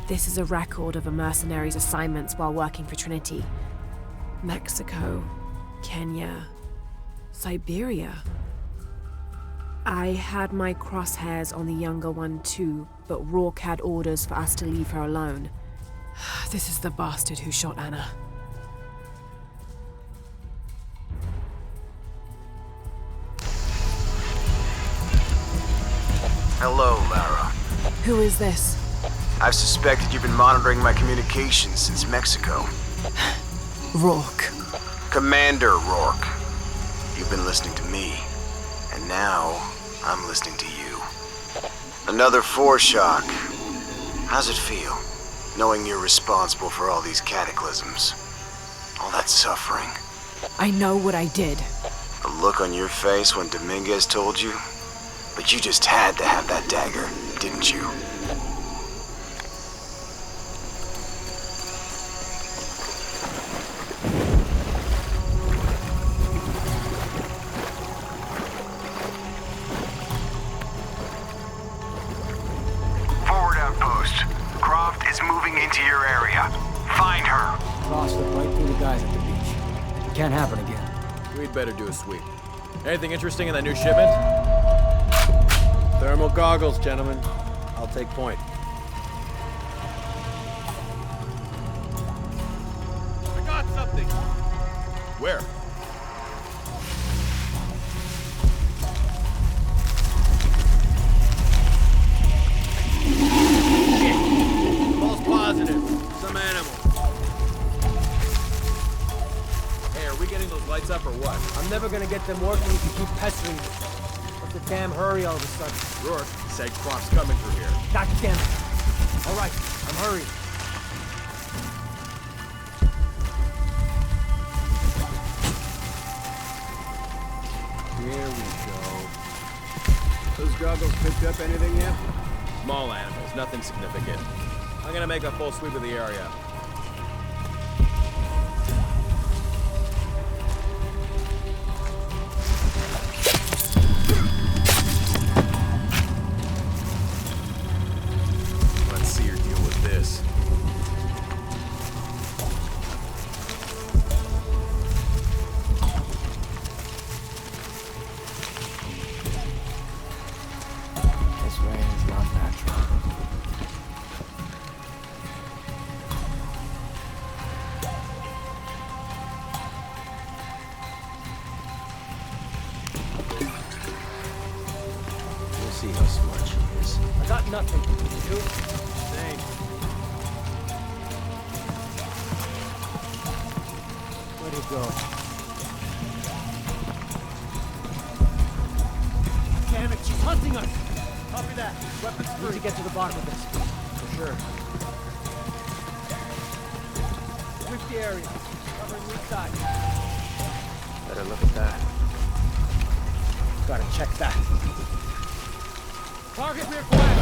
This is a record of a mercenary's assignments while working for Trinity. Mexico, Kenya, Siberia. I had my crosshairs on the younger one too, but Rourke had orders for us to leave her alone. This is the bastard who shot Anna. Hello, Lara. Who is this? I've suspected you've been monitoring my communications since Mexico. Rourke. Commander Rourke. You've been listening to me, and now I'm listening to you. Another foreshock. How's it feel, knowing you're responsible for all these cataclysms? All that suffering? I know what I did. The look on your face when Dominguez told you? But you just had to have that dagger, didn't you? Forward outpost. Croft is moving into your area. Find her. Crossed it right through the guys at the beach. It can't happen again. We'd better do a sweep. Anything interesting in that new shipment? Thermal goggles, gentlemen. I'll take point. I got something! Where? Shit! False positive. Some animal. Hey, are we getting those lights up or what? I'm never gonna get them working if you keep pestering me. What's the damn hurry all of a sudden? Rourke said Croft's coming through here. God damn it. All right, I'm hurrying. Here we go. Those goggles picked up anything yet? Small animals, nothing significant. I'm gonna make a full sweep of the area. Let's see her deal with this. This rain's not natural. We'll see how smart she is. I got nothing. You? Same. Where'd he go? Damn it, she's hunting us! Copy that. Weapons free. Need to get to the bottom of this. For sure. Switch the area. Covering each side. Better look at that. Gotta check that. Target rear flank!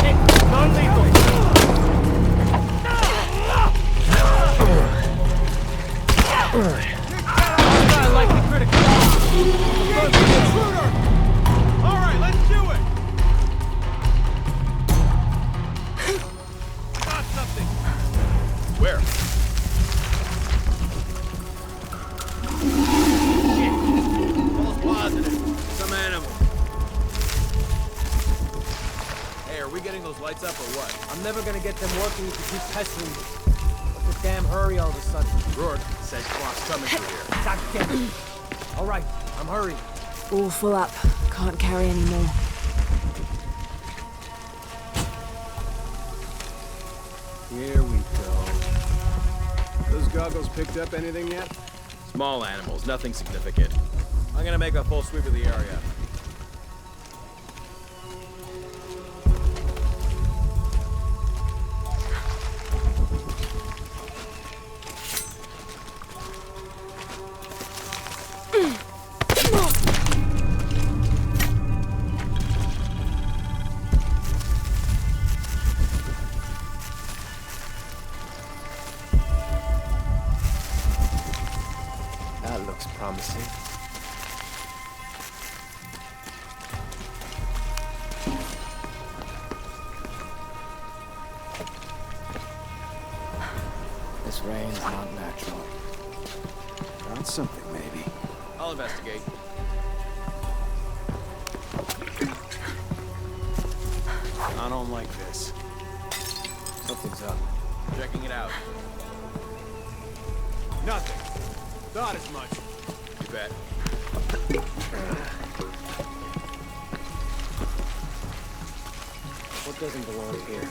Hit! Non-lethal! Likely critical. Intruder! All right, let's do it. Got something. Where? False positive. Some animal. Hey, are we getting those lights up or what? I'm never gonna get them working if you keep pestering me. What's the damn hurry all of a sudden? Rourke said Croft's coming through here. God damn it. All right, I'm hurrying. All full up. Can't carry any more. Here we go. Those goggles picked up anything yet? Small animals, nothing significant. I'm gonna make a full sweep of the area. That looks promising. Rain's not natural. Found something, maybe. I'll investigate. I don't like this. Something's up. Checking it out. Nothing. Thought as much. You bet. What doesn't belong here?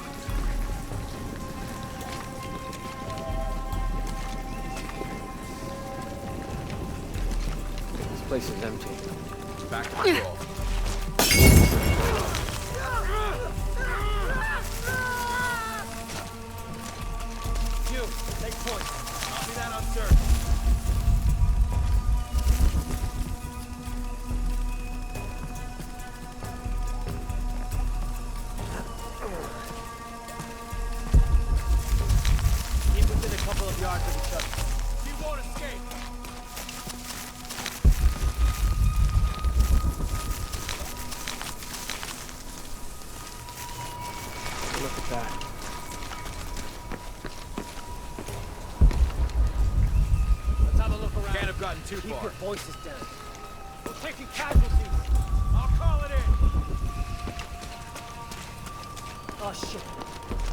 This place is empty. Back to patrol. You, take point. Copy that on search. Keep within a couple of yards of each other. He won't escape. Look at that. Let's have a look around. Can't have gotten too Keep far. your voices down. We're taking casualties. I'll call it in. Oh shit.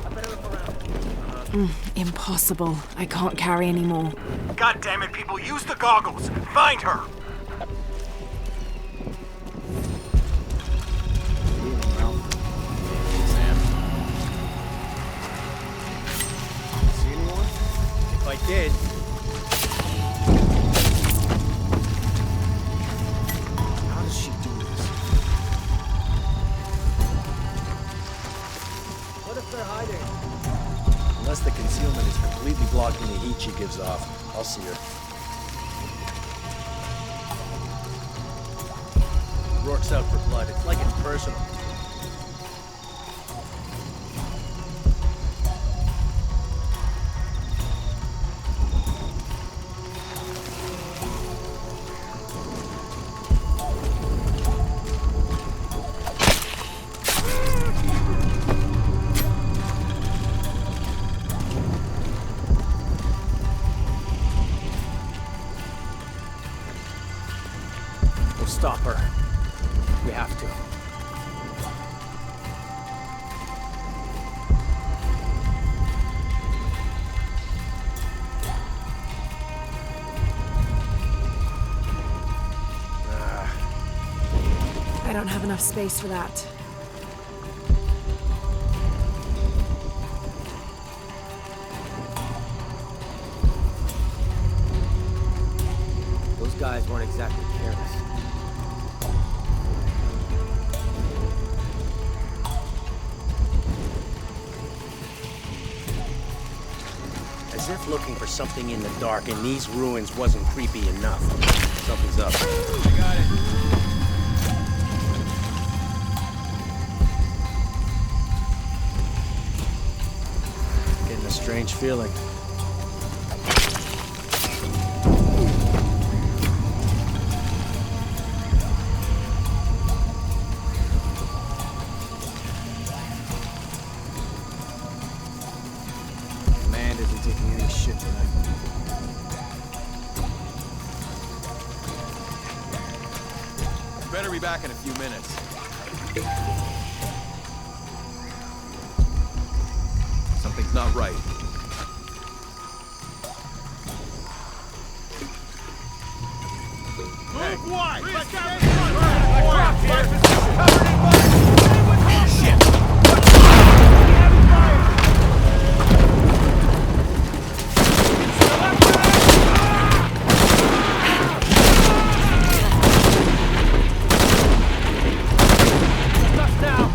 I better look around. Impossible. I can't carry anymore. God damn it, people, use the goggles! Find her! Sam, See anyone? If I did, How does she do this? what if they're hiding? Unless the concealment is completely blocking the heat she gives off, I'll see her. Rourke's out for blood. It's like it's personal. We'll stop her. We have to. I don't have enough space for that. Those guys weren't exactly careless. As if looking for something in the dark in these ruins wasn't creepy enough. Something's up. I got it. Getting a strange feeling. Man, isn't taking any shit tonight. Better be back in a few minutes. Something's not right. Move wide! Let's get in front! Covered in mud! Shit! Us now!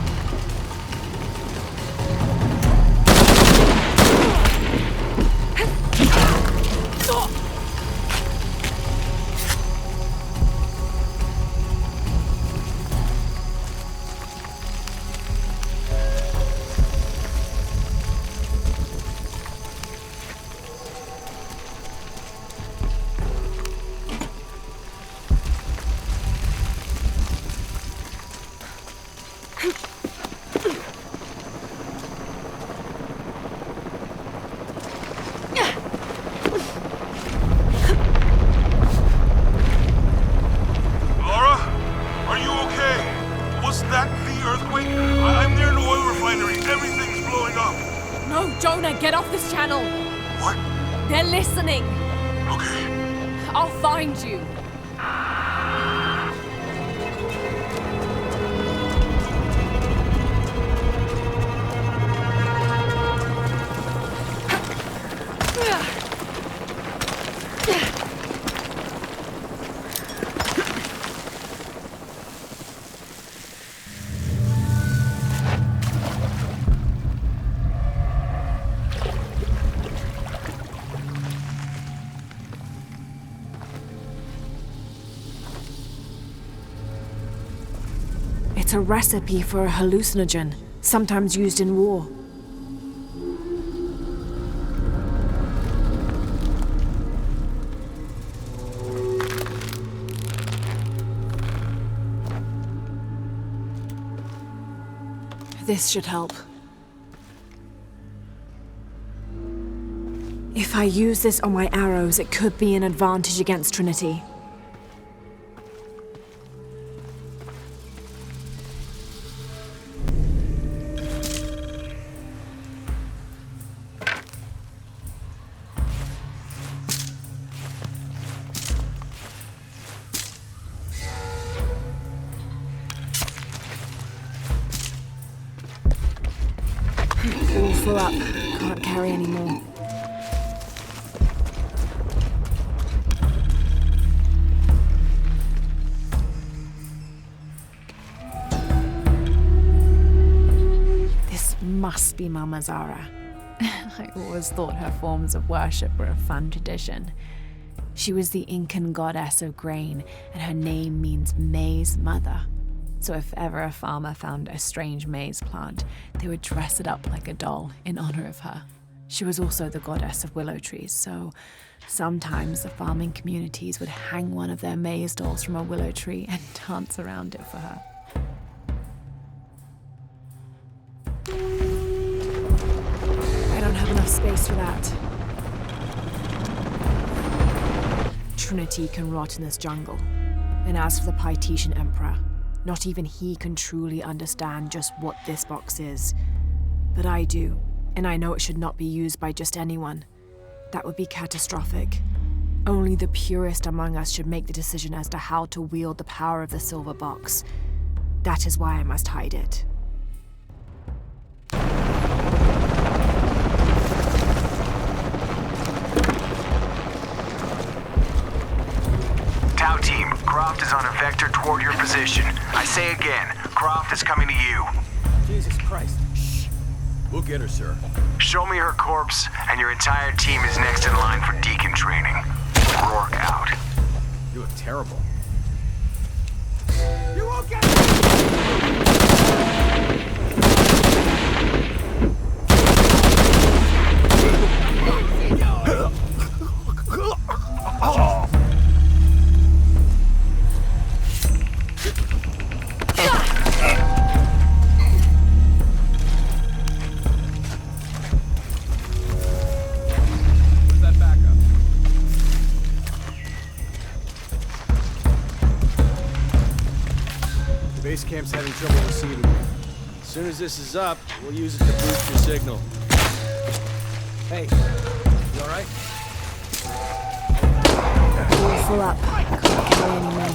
No, Jonah, get off this channel! What? They're listening! Okay. I'll find you! It's a recipe for a hallucinogen, sometimes used in war. This should help. If I use this on my arrows, it could be an advantage against Trinity. All full up. Can't carry anymore. This must be Mama Zara. I always thought her forms of worship were a fun tradition. She was the Incan goddess of grain, and her name means maize mother. So if ever a farmer found a strange maize plant, they would dress it up like a doll in honor of her. She was also the goddess of willow trees, so sometimes the farming communities would hang one of their maize dolls from a willow tree and dance around it for her. I don't have enough space for that. Trinity can rot in this jungle. And as for the Pytetian Emperor, not even he can truly understand just what this box is. But I do, and I know it should not be used by just anyone. That would be catastrophic. Only the purest among us should make the decision as to how to wield the power of the silver box. That is why I must hide it. Tau team, Croft is on a vector toward your position. I say again, Croft is coming to you. Jesus Christ. Shh. We'll get her, sir. Show me her corpse, and your entire team is next in line for deacon training. Rourke out. You look terrible. You won't get it! Where's that backup? The base camp's having trouble receiving me. As soon as this is up, we'll use it to boost your signal. Hey, you alright? All full up. Can't carry anymore.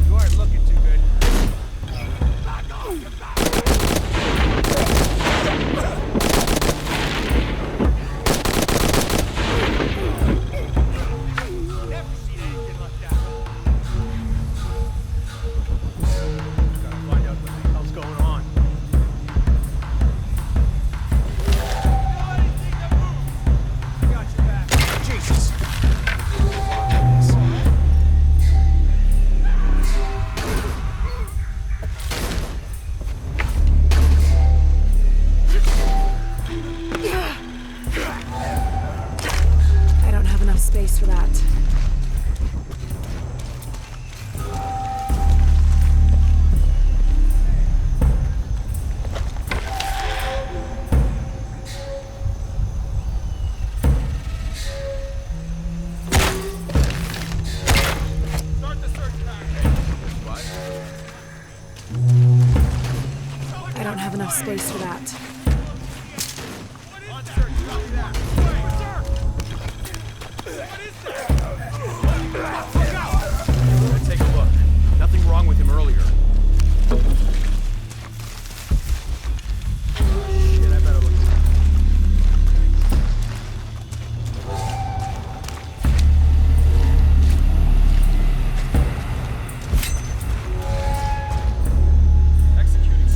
You aren't looking too good. space for that. I don't have enough space for that. Take a look. Nothing wrong with him earlier. Shit, I better look. Executing.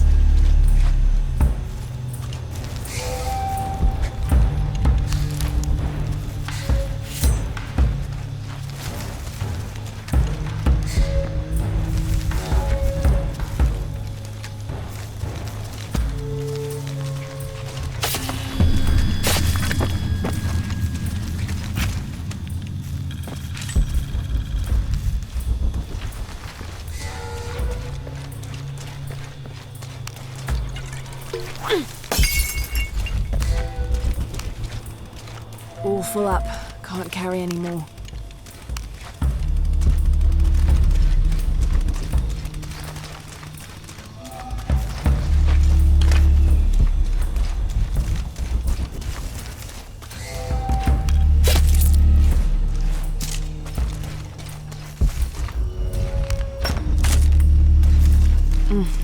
All full up. Can't carry any more.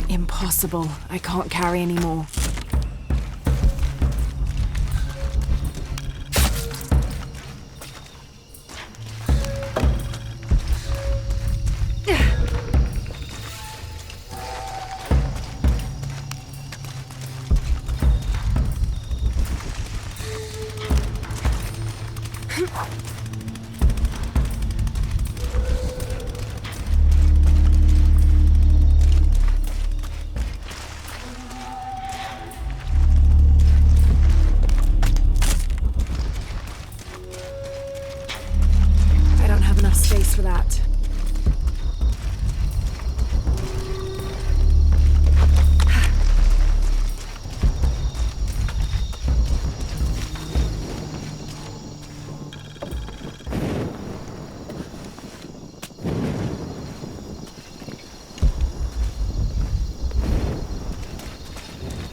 Impossible. I can't carry any more. Space for that.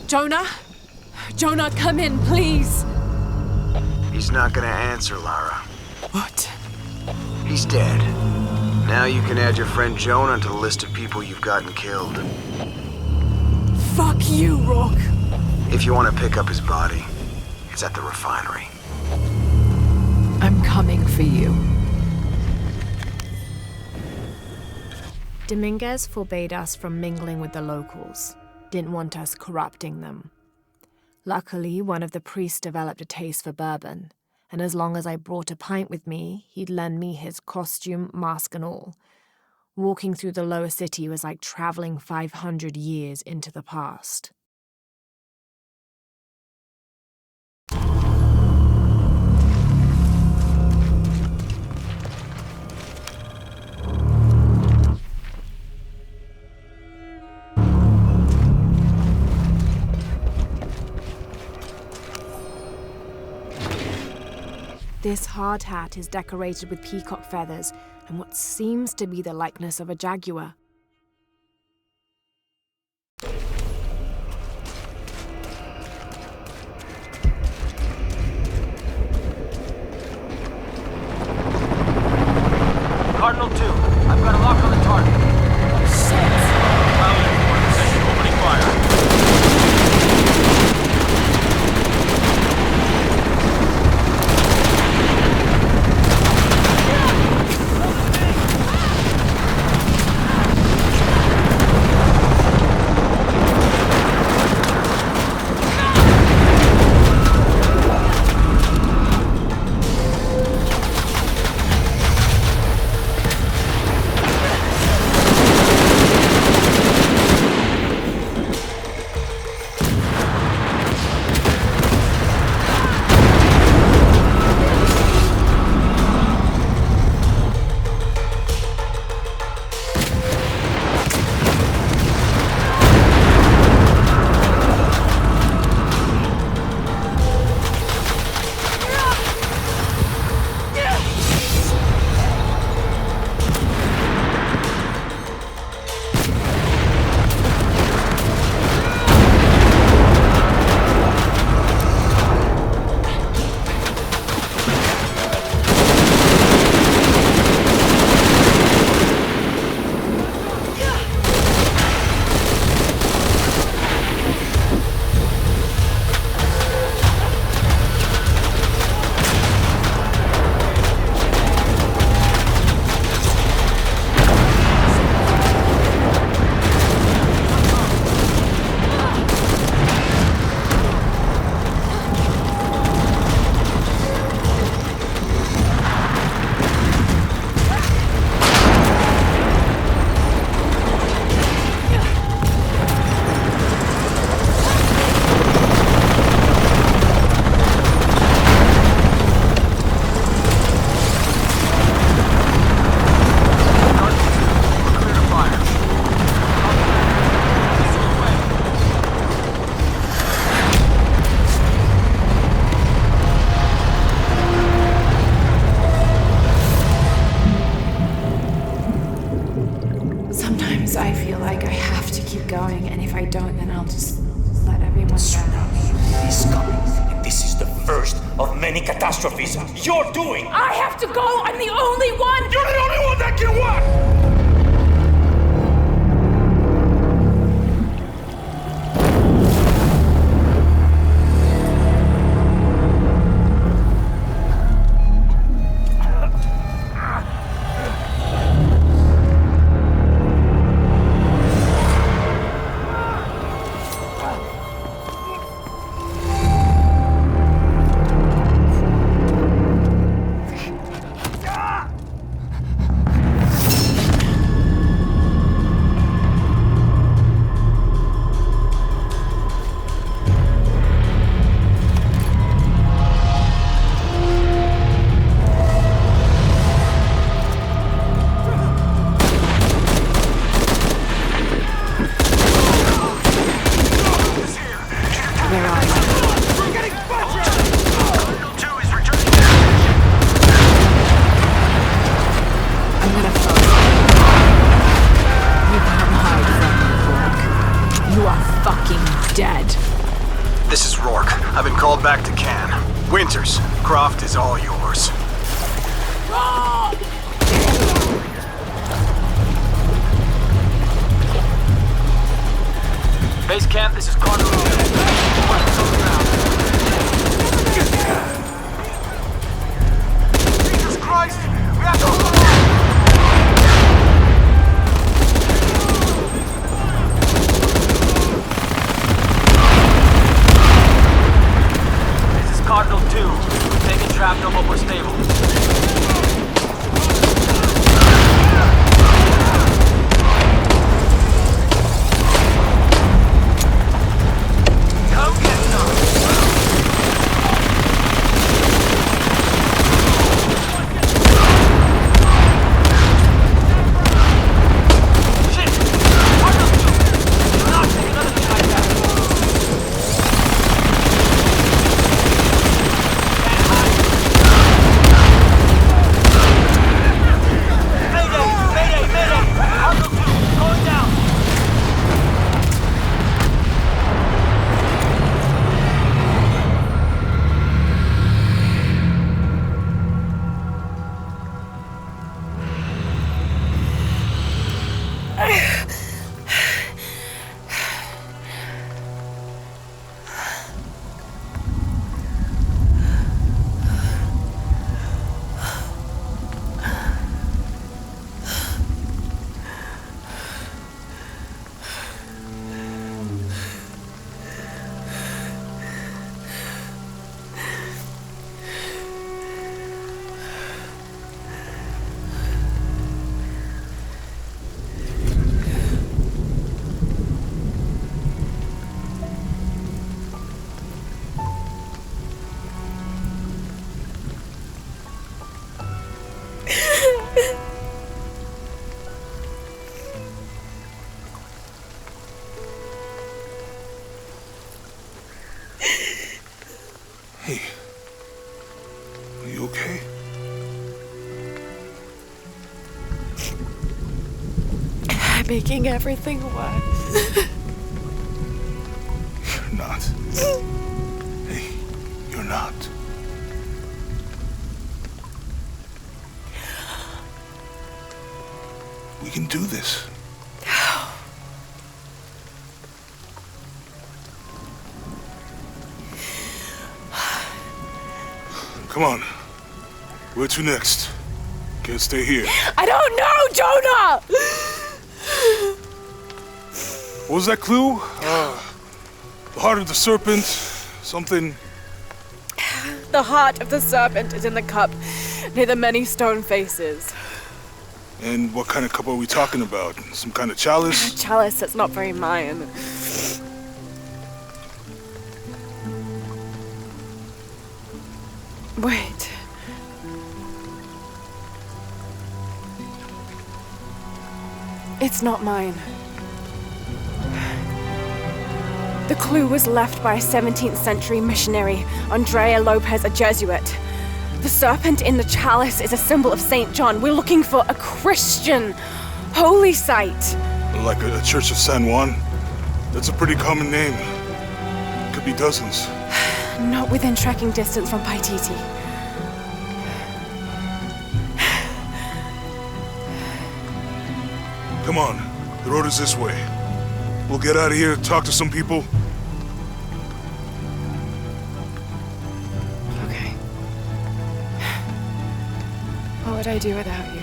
Jonah? Jonah, come in, please! He's not gonna answer, Lara. What? He's dead. Now you can add your friend Jonah to the list of people you've gotten killed. Fuck you, Rourke! If you want to pick up his body, it's at the refinery. I'm coming for you. Dominguez forbade us from mingling with the locals. Didn't want us corrupting them. Luckily, one of the priests developed a taste for bourbon, and as long as I brought a pint with me, he'd lend me his costume, mask and all. Walking through the lower city was like traveling 500 years into the past. This hard hat is decorated with peacock feathers and what seems to be the likeness of a jaguar. Cardinal 2, I've got a lock on the target. Shit! Pilot in position, opening fire. first of many catastrophes you're doing. I have to go! I'm the only one! You're the only one that can what? This is Rourke. I've been called back to Cannes. Winters, Croft is all yours. Base camp, this is Cardinal. Jesus Christ! We have to... Cardinal 2, taking trap, no more stable. Come get some! Shit! Cardinal 2! Not taking another thing like that! Hey, are you okay? I'm making everything worse. You're not. Hey, you're not. We can do this. Come on. Where to next? Can't stay here. I don't know, Jonah! What was that clue? The heart of the serpent, something... The heart of the serpent is in the cup, near the many stone faces. And what kind of cup are we talking about? Some kind of chalice? Chalice that's not very Mayan. Wait. It's not mine. The clue was left by a 17th century missionary, Andrea Lopez, a Jesuit. The serpent in the chalice is a symbol of St. John. We're looking for a Christian holy site. Like a Church of San Juan? That's a pretty common name. Could be dozens. Not within tracking distance from Paititi. Come on, the road is this way. We'll get out of here, talk to some people. Okay. What would I do without you?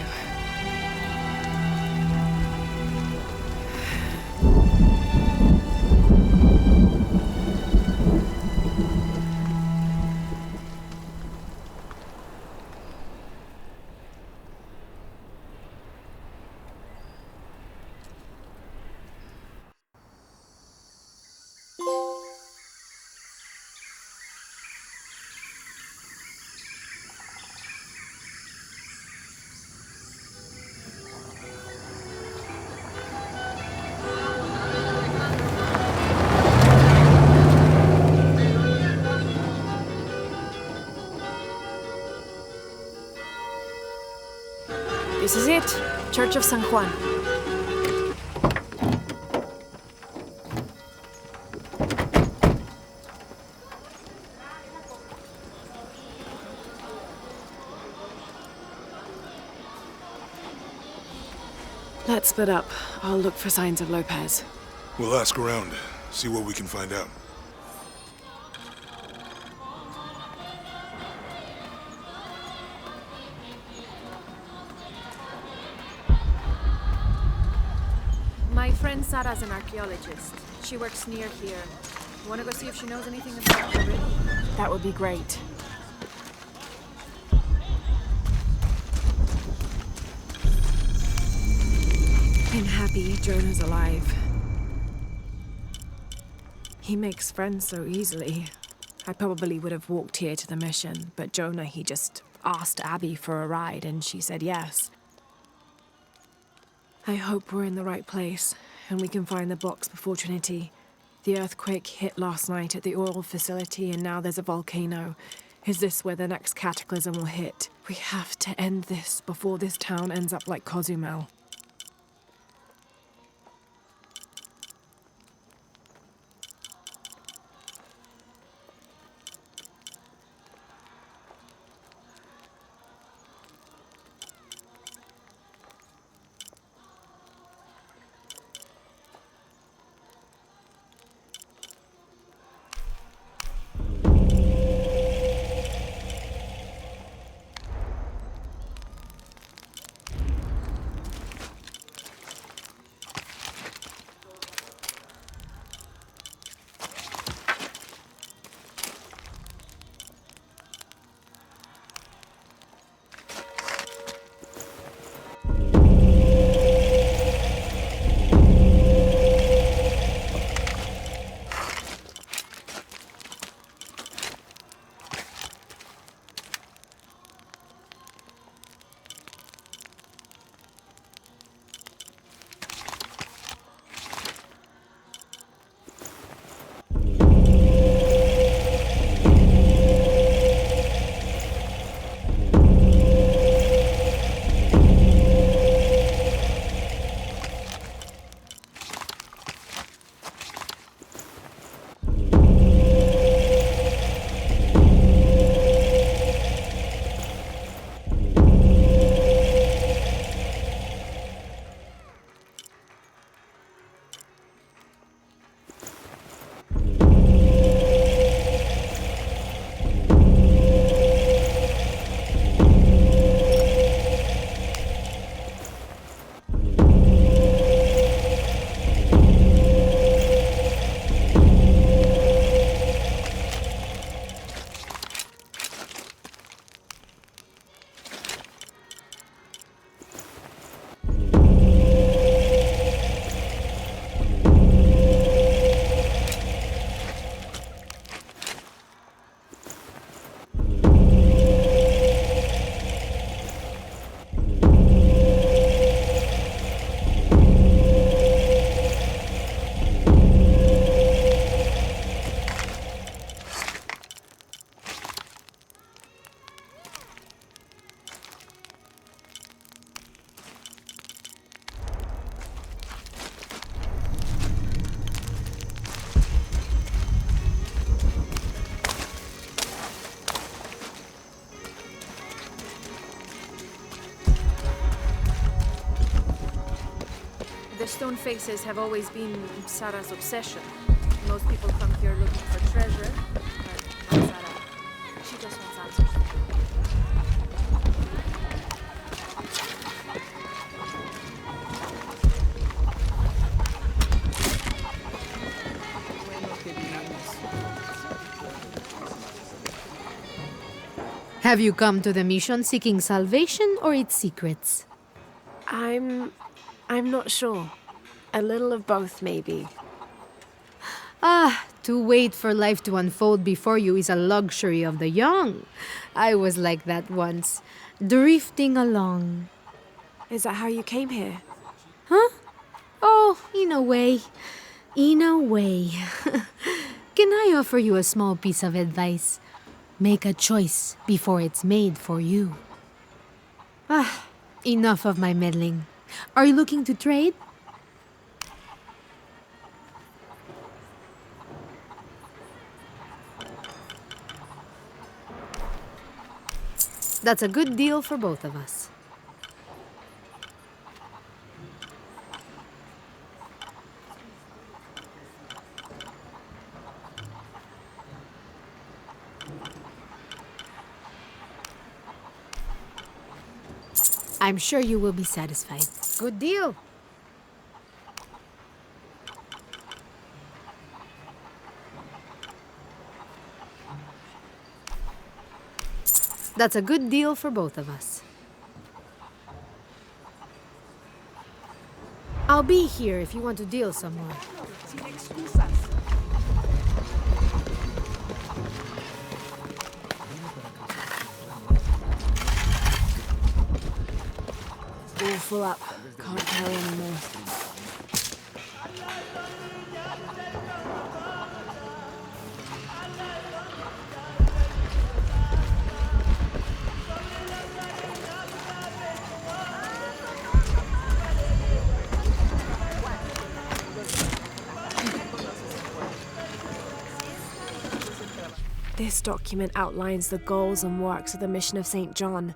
This is it. Church of San Juan. Let's split up. I'll look for signs of Lopez. We'll ask around, see what we can find out. My friend Sarah's an archaeologist. She works near here. You want to go see if she knows anything about the rig? That would be great. I'm happy Jonah's alive. He makes friends so easily. I probably would have walked here to the mission, but Jonah, he just asked Abby for a ride and she said yes. I hope we're in the right place, and we can find the box before Trinity. The earthquake hit last night at the oil facility, and now there's a volcano. Is this where the next cataclysm will hit? We have to end this before this town ends up like Cozumel. stone faces have always been Sarah's obsession. Most people come here looking for treasure, but not Sarah. She just wants answers. Have you come to the mission seeking salvation or its secrets? I'm not sure. A little of both, maybe. Ah, to wait for life to unfold before you is a luxury of the young. I was like that once, drifting along. Is that how you came here? Huh? Oh, in a way. In a way. Can I offer you a small piece of advice? Make a choice before it's made for you. Ah, enough of my meddling. Are you looking to trade? That's a good deal for both of us. I'm sure you will be satisfied. Good deal. That's a good deal for both of us. I'll be here if you want to deal some more. All full up. Can't carry anymore. This document outlines the goals and works of the Mission of St. John.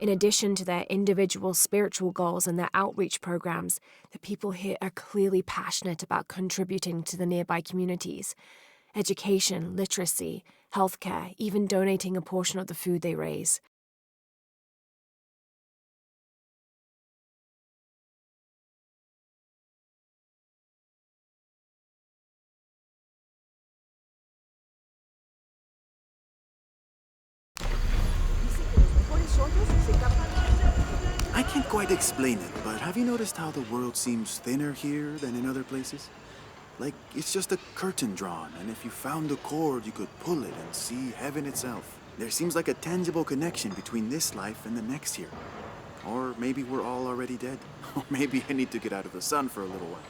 In addition to their individual spiritual goals and their outreach programs, the people here are clearly passionate about contributing to the nearby communities. Education, literacy, healthcare, even donating a portion of the food they raise. I can't quite explain it, but have you noticed how the world seems thinner here than in other places? Like, it's just a curtain drawn, and if you found the cord, you could pull it and see heaven itself. There seems like a tangible connection between this life and the next here. Or maybe we're all already dead. Or maybe I need to get out of the sun for a little while.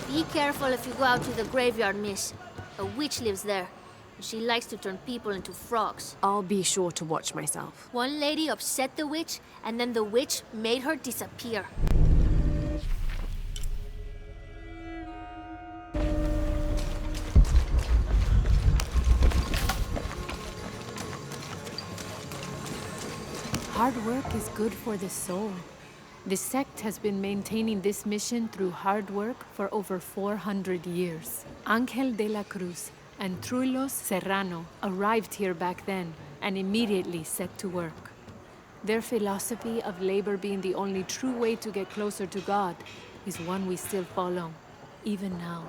Be careful if you go out to the graveyard, miss. A witch lives there. She likes to turn people into frogs. I'll be sure to watch myself. One lady upset the witch, and then the witch made her disappear. Hard work is good for the soul. The sect has been maintaining this mission through hard work for over 400 years. Angel de la Cruz and Truilos Serrano arrived here back then and immediately set to work. Their philosophy of labor being the only true way to get closer to God is one we still follow, even now.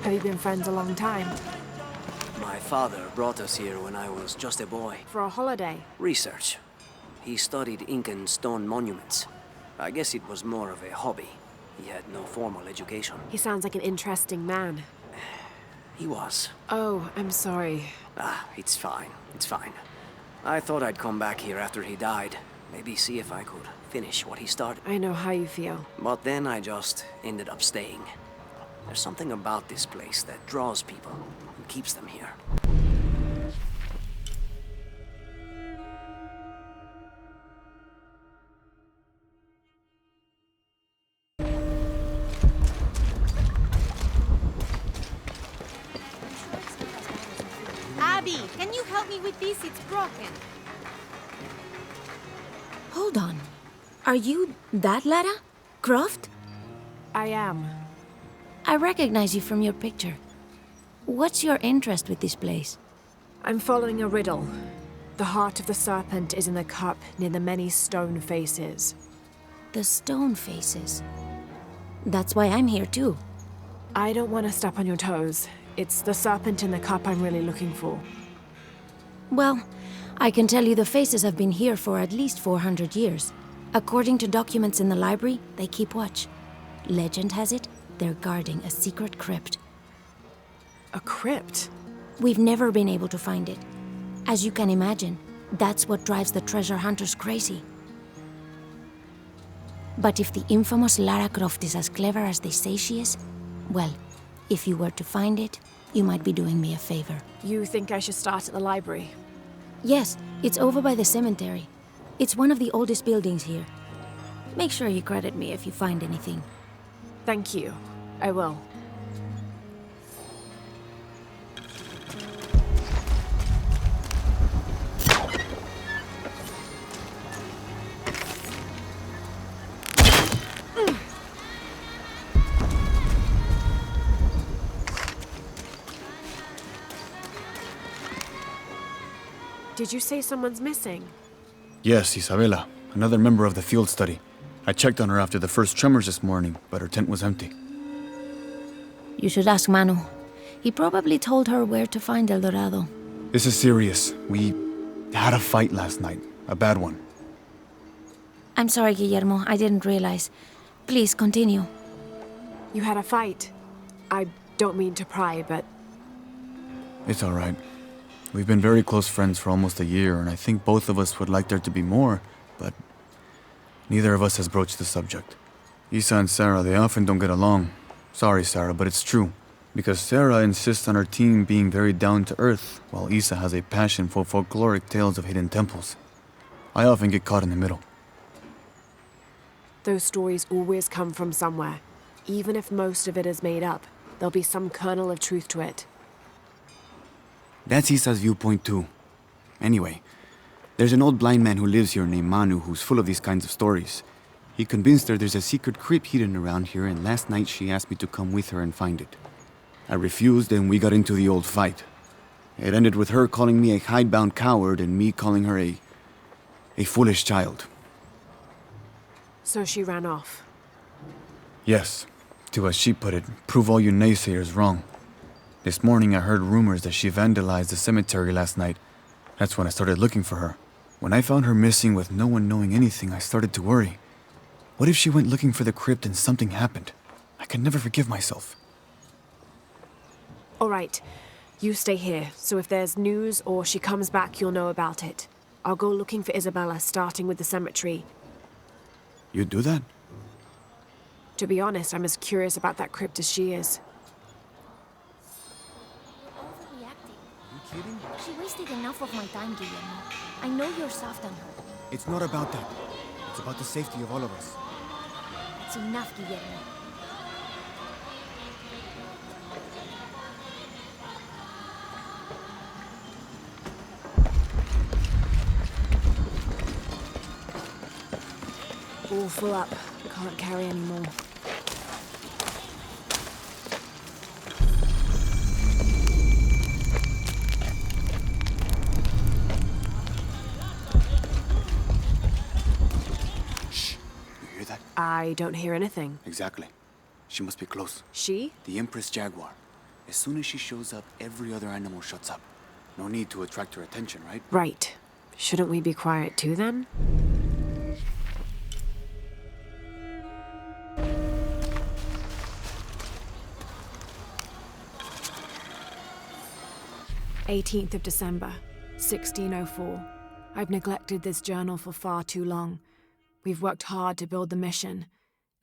Have you been friends a long time? My father brought us here when I was just a boy. For a holiday? Research. He studied Incan stone monuments. I guess it was more of a hobby. He had no formal education. He sounds like an interesting man. He was. Oh, I'm sorry. Ah, it's fine. It's fine. I thought I'd come back here after he died. Maybe see if I could finish what he started. I know how you feel. But then I just ended up staying. There's something about this place that draws people and keeps them here. Abby, can you help me with this? It's broken. Hold on. Are you that Lara? Croft? I am. I recognize you from your picture. What's your interest with this place? I'm following a riddle. The heart of the serpent is in the cup near the many stone faces. The stone faces. That's why I'm here too. I don't want to step on your toes. It's the serpent in the cup I'm really looking for. Well, I can tell you the faces have been here for at least 400 years. According to documents in the library, they keep watch. Legend has it, they're guarding a secret crypt. A crypt? We've never been able to find it. As you can imagine, that's what drives the treasure hunters crazy. But if the infamous Lara Croft is as clever as they say she is, well, if you were to find it, you might be doing me a favor. You think I should start at the library? Yes, it's over by the cemetery. It's one of the oldest buildings here. Make sure you credit me if you find anything. Thank you. I will. Did you say someone's missing? Yes, Isabela, another member of the field study. I checked on her after the first tremors this morning, but her tent was empty. You should ask Manu. He probably told her where to find El Dorado. This is serious. We had a fight last night. A bad one. I'm sorry, Guillermo. I didn't realize. Please, continue. You had a fight. I don't mean to pry, but... It's all right. We've been very close friends for almost a year, and I think both of us would like there to be more, but neither of us has broached the subject. Isa and Sarah, they often don't get along. Sorry, Sarah, but it's true. Because Sarah insists on her team being very down-to-earth, while Isa has a passion for folkloric tales of hidden temples. I often get caught in the middle. Those stories always come from somewhere. Even if most of it is made up, there'll be some kernel of truth to it. That's Isa's viewpoint too. Anyway, there's an old blind man who lives here named Manu who's full of these kinds of stories. He convinced her there's a secret crypt hidden around here, and last night she asked me to come with her and find it. I refused, and we got into the old fight. It ended with her calling me a hidebound coward and me calling her a foolish child. So she ran off. Yes, to as she put it, prove all you naysayers wrong. This morning I heard rumors that she vandalized the cemetery last night. That's when I started looking for her. When I found her missing with no one knowing anything, I started to worry. What if she went looking for the crypt and something happened? I can never forgive myself. All right. You stay here, so if there's news or she comes back, you'll know about it. I'll go looking for Isabella, starting with the cemetery. You'd do that? To be honest, I'm as curious about that crypt as she is. Kidding? She wasted enough of my time, Guillermo. I know you're soft on her. It's not about that. It's about the safety of all of us. That's enough, Guillermo. All full up. Can't carry any more. I don't hear anything. Exactly. She must be close. She? The Empress Jaguar. As soon as she shows up, every other animal shuts up. No need to attract her attention, right? Right. Shouldn't we be quiet too, then? "18th of December, 1604. I've neglected this journal for far too long. We've worked hard to build the mission.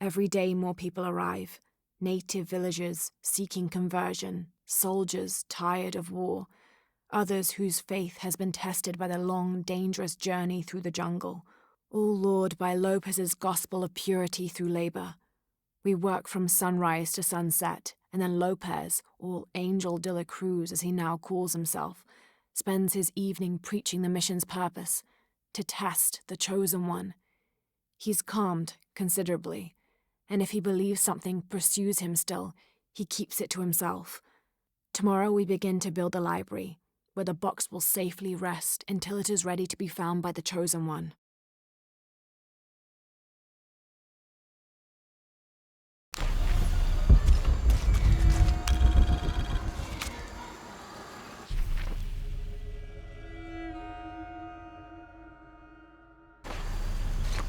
Every day more people arrive. native villagers seeking conversion, soldiers tired of war, others whose faith has been tested by the long, dangerous journey through the jungle, all lured by Lopez's gospel of purity through labor. We work from sunrise to sunset, and then Lopez, or Angel de la Cruz as he now calls himself, spends his evening preaching the mission's purpose, to test the chosen one. He's calmed considerably, and if he believes something pursues him still, he keeps it to himself. Tomorrow we begin to build the library, where the box will safely rest until it is ready to be found by the chosen one.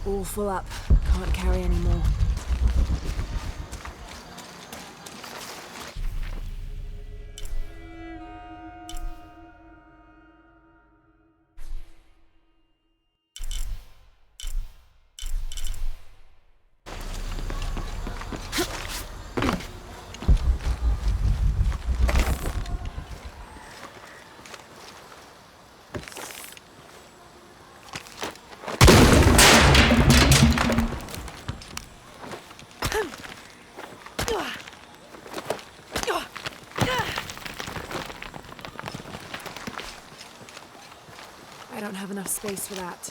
All full up. Can't carry any more. I don't have enough space for that.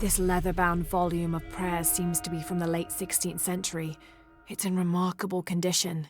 This leather-bound volume of prayers seems to be from the late 16th century. It's in remarkable condition.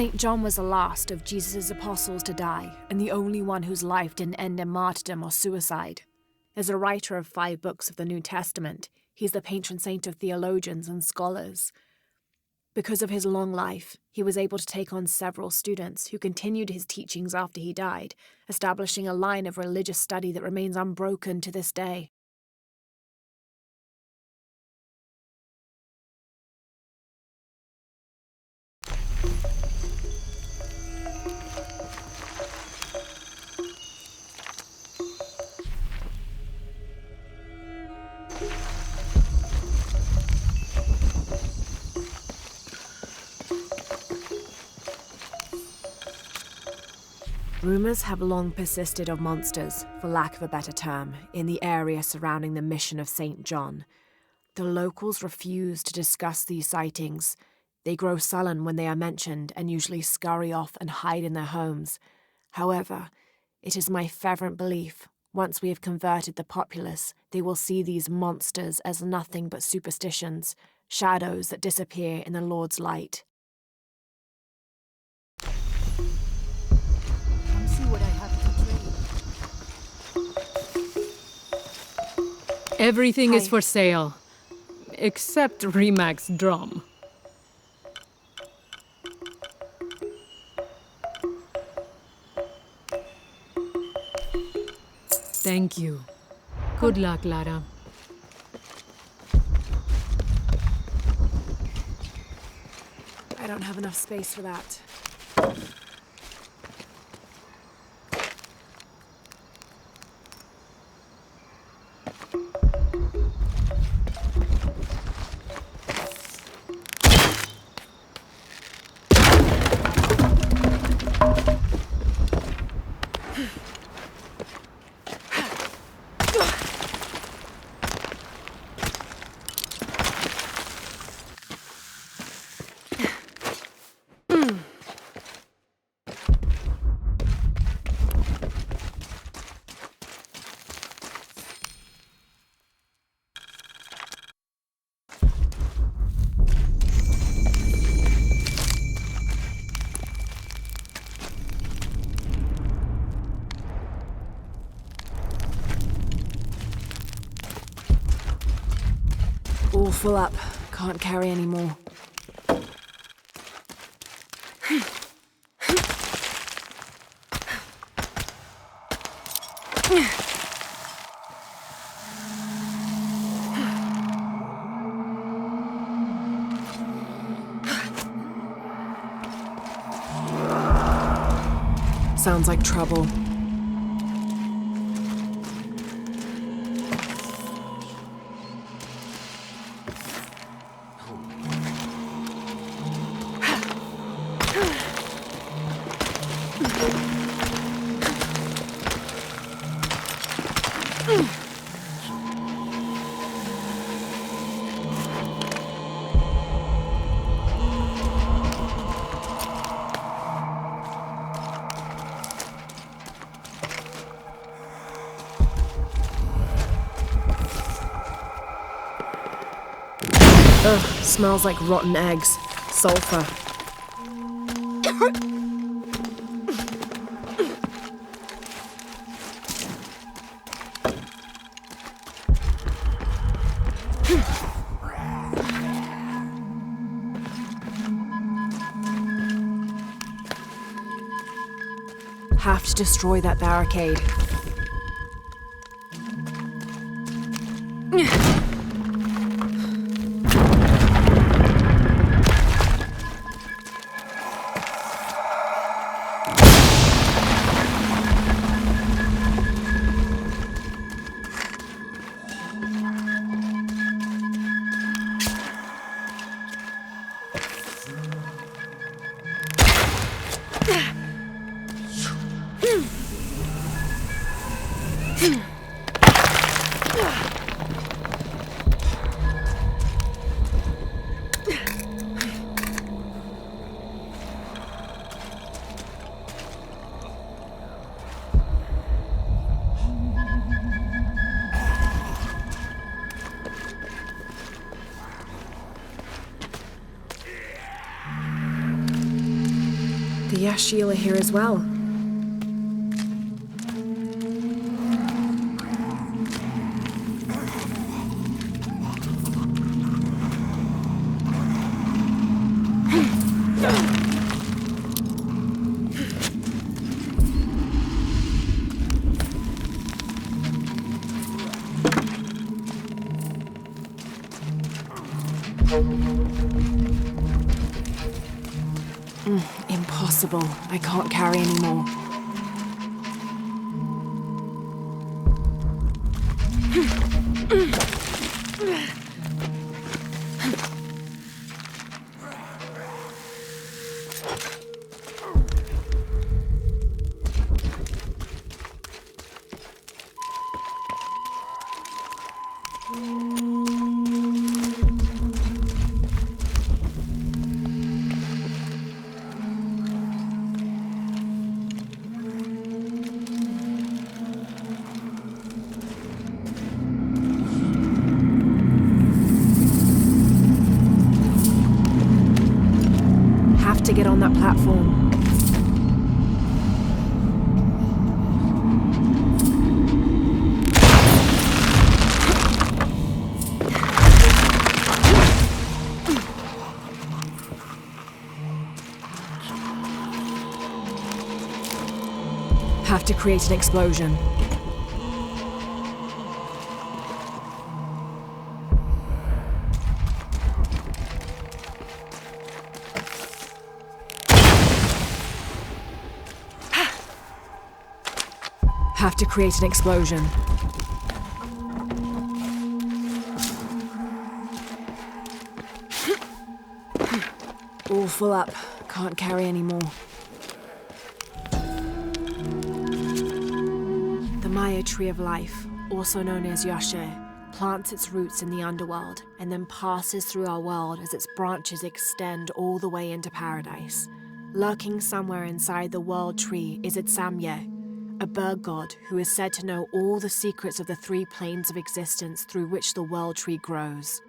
St. John was the last of Jesus' apostles to die, and the only one whose life didn't end in martyrdom or suicide. As a writer of 5 books of the New Testament, he's the patron saint of theologians and scholars. Because of his long life, he was able to take on several students who continued his teachings after he died, establishing a line of religious study that remains unbroken to this day. Rumors have long persisted of monsters, for lack of a better term, in the area surrounding the mission of St. John. The locals refuse to discuss these sightings. They grow sullen when they are mentioned and usually scurry off and hide in their homes. However, it is my fervent belief, once we have converted the populace, they will see these monsters as nothing but superstitions, shadows that disappear in the Lord's light. What I have to trade. Everything is for sale, except Remac's drum. Thank you. Good luck, Lara. I don't have enough space for that. All full up. Can't carry any more. Sounds like trouble. Ugh, smells like rotten eggs. Sulfur. Have to destroy that barricade. Yashiel are here as well. Impossible. I can't carry anymore. To get on that platform. Have to create an explosion. Have to create an explosion. All full up. Can't carry anymore. The Maya Tree of Life, also known as Yashe, plants its roots in the underworld and then passes through our world as its branches extend all the way into paradise. Lurking somewhere inside the world tree is its Samye, a bird god who is said to know all the secrets of the three planes of existence through which the world tree grows.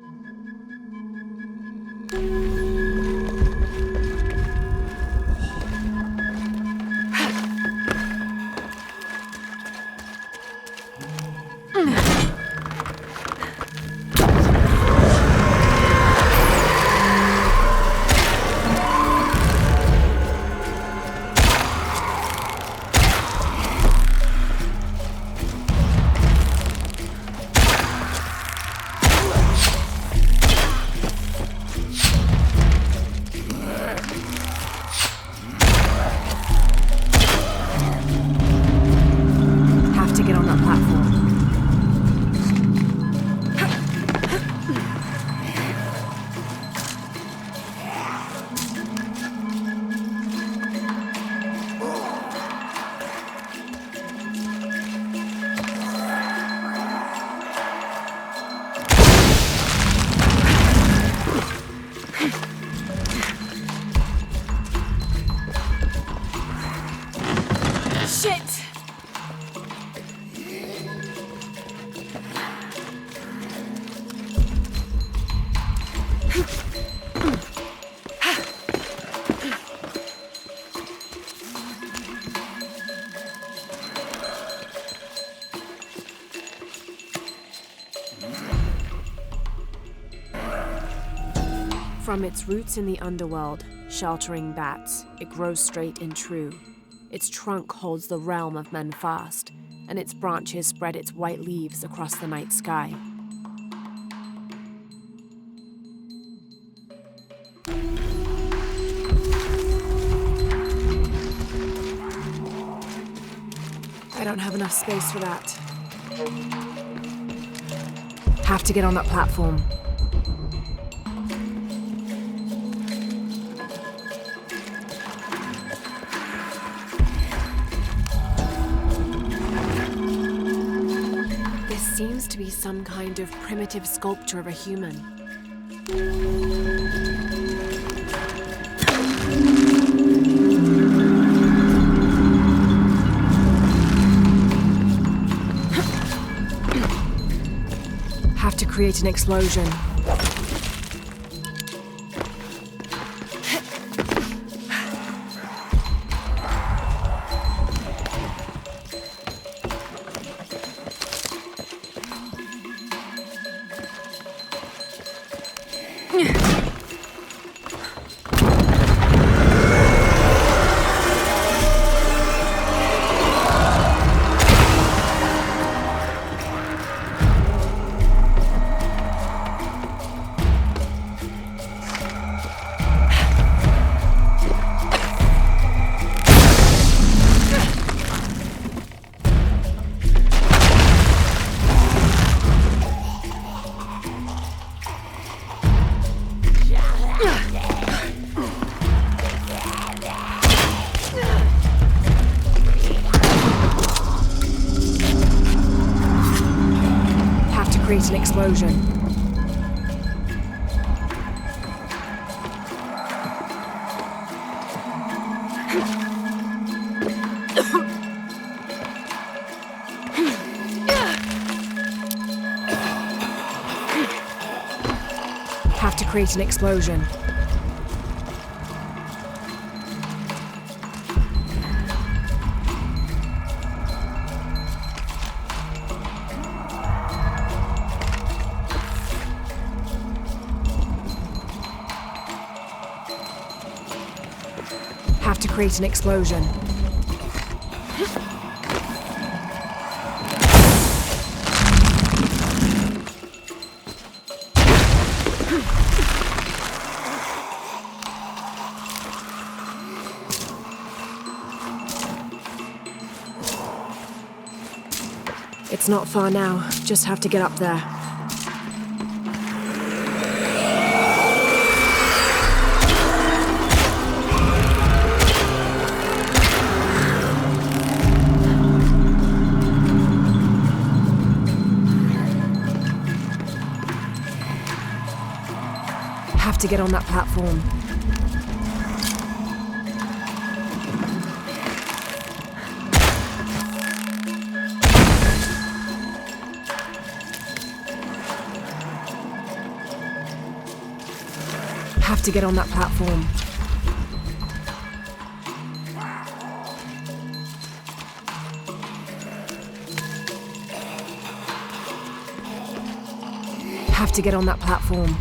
From its roots in the underworld, sheltering bats, it grows straight and true. Its trunk holds the realm of men fast, and its branches spread its white leaves across the night sky. I don't have enough space for that. Have to get on that platform. Seems to be some kind of primitive sculpture of a human. Have to create an explosion. Have to create an explosion. Have to create an explosion. Have to create an explosion. It's not far now, just have to get up there. Have to get on that platform. Have to get on that platform. Have to get on that platform.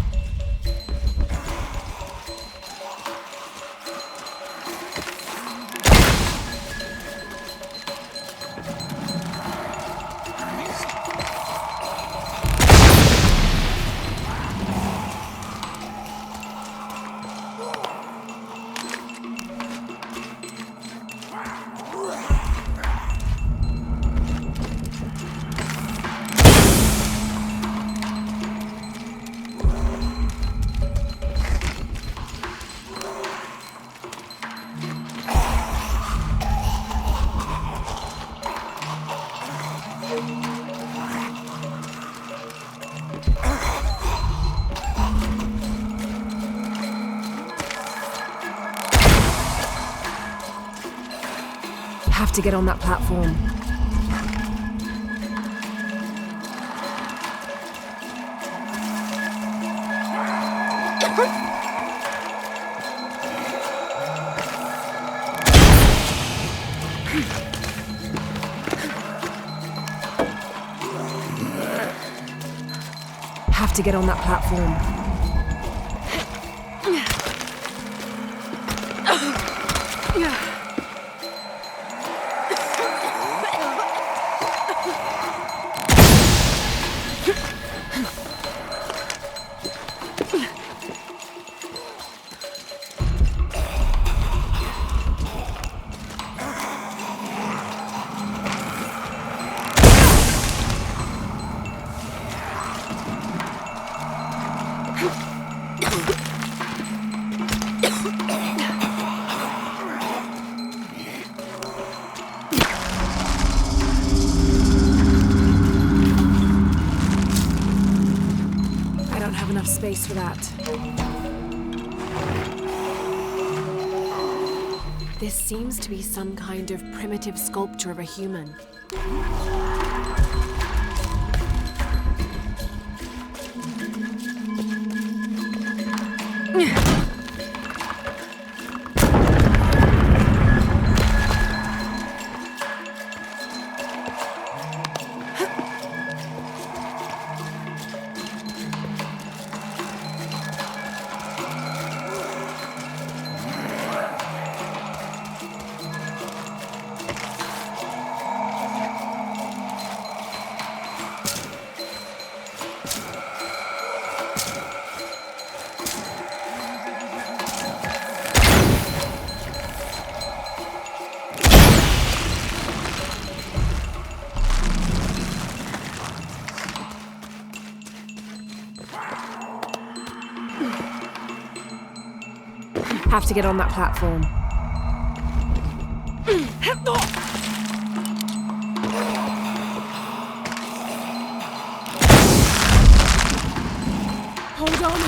Have to get on that platform. Have to get on that platform. Enough space for that. This seems to be some kind of primitive sculpture of a human. Have to get on that platform. Hold on!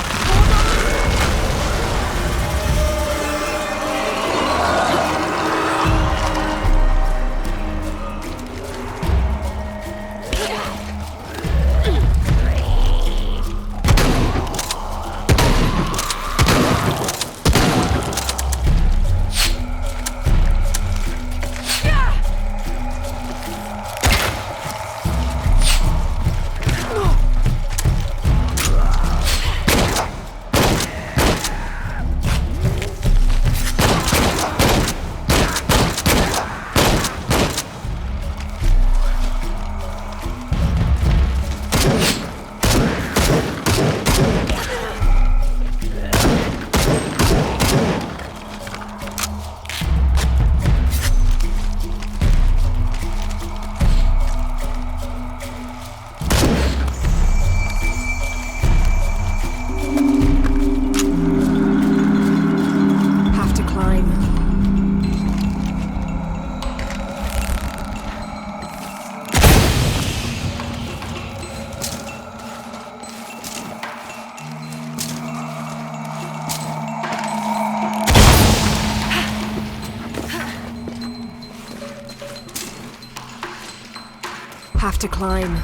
Have to climb.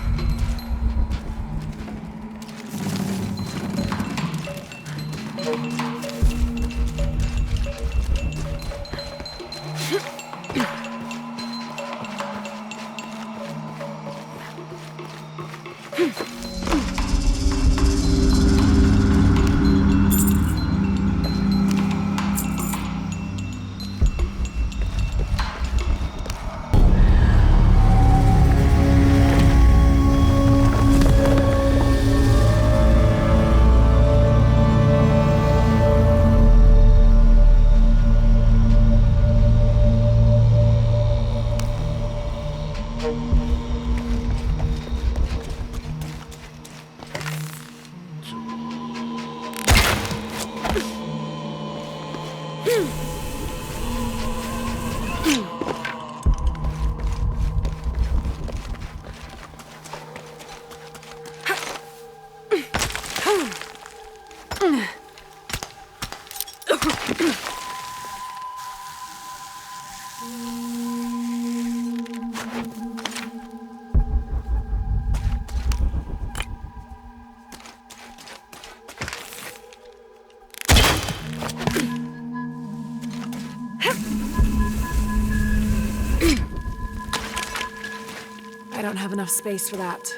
I don't have enough space for that.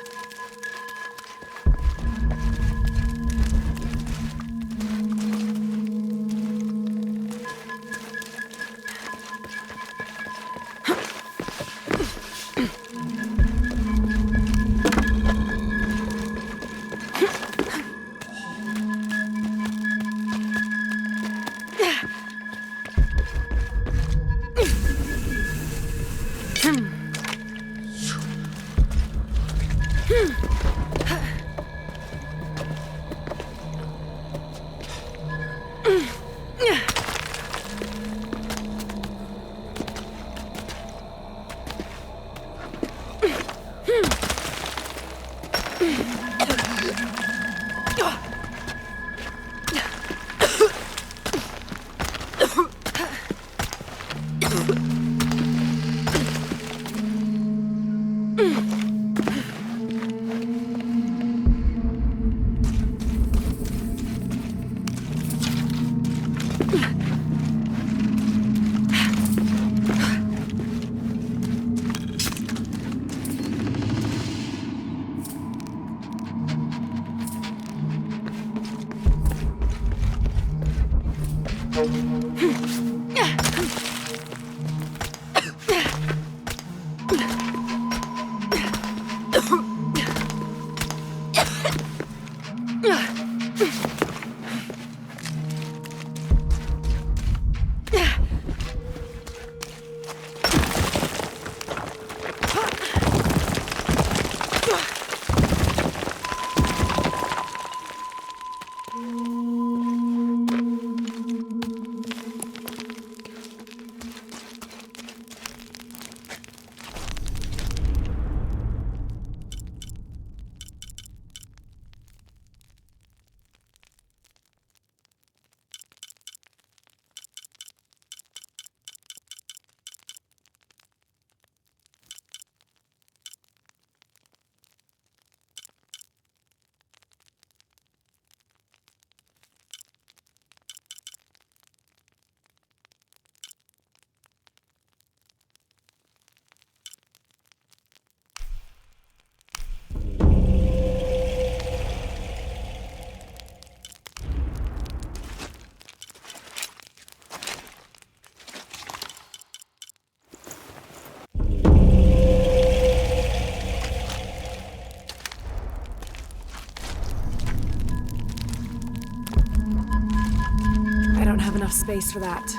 have enough space for that.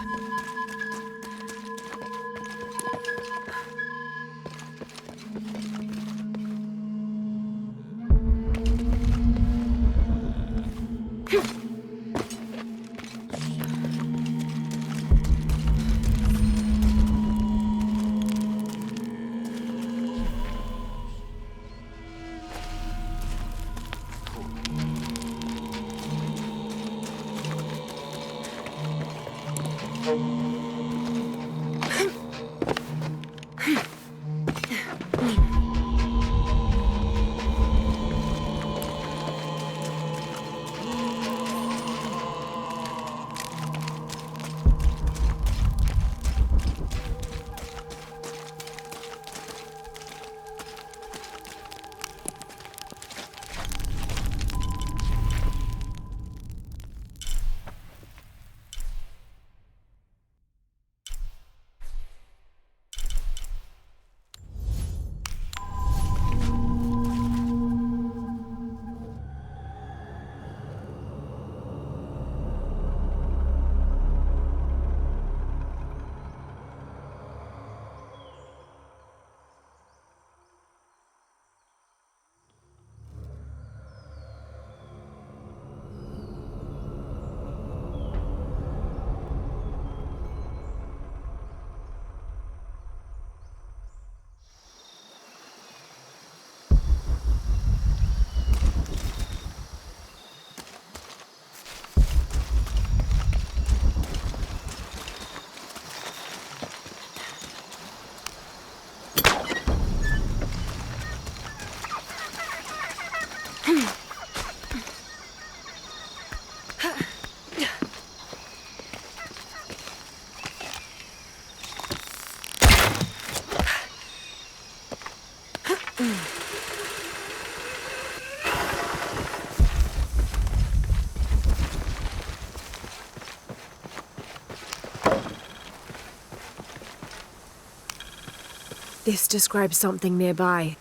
This describes something nearby.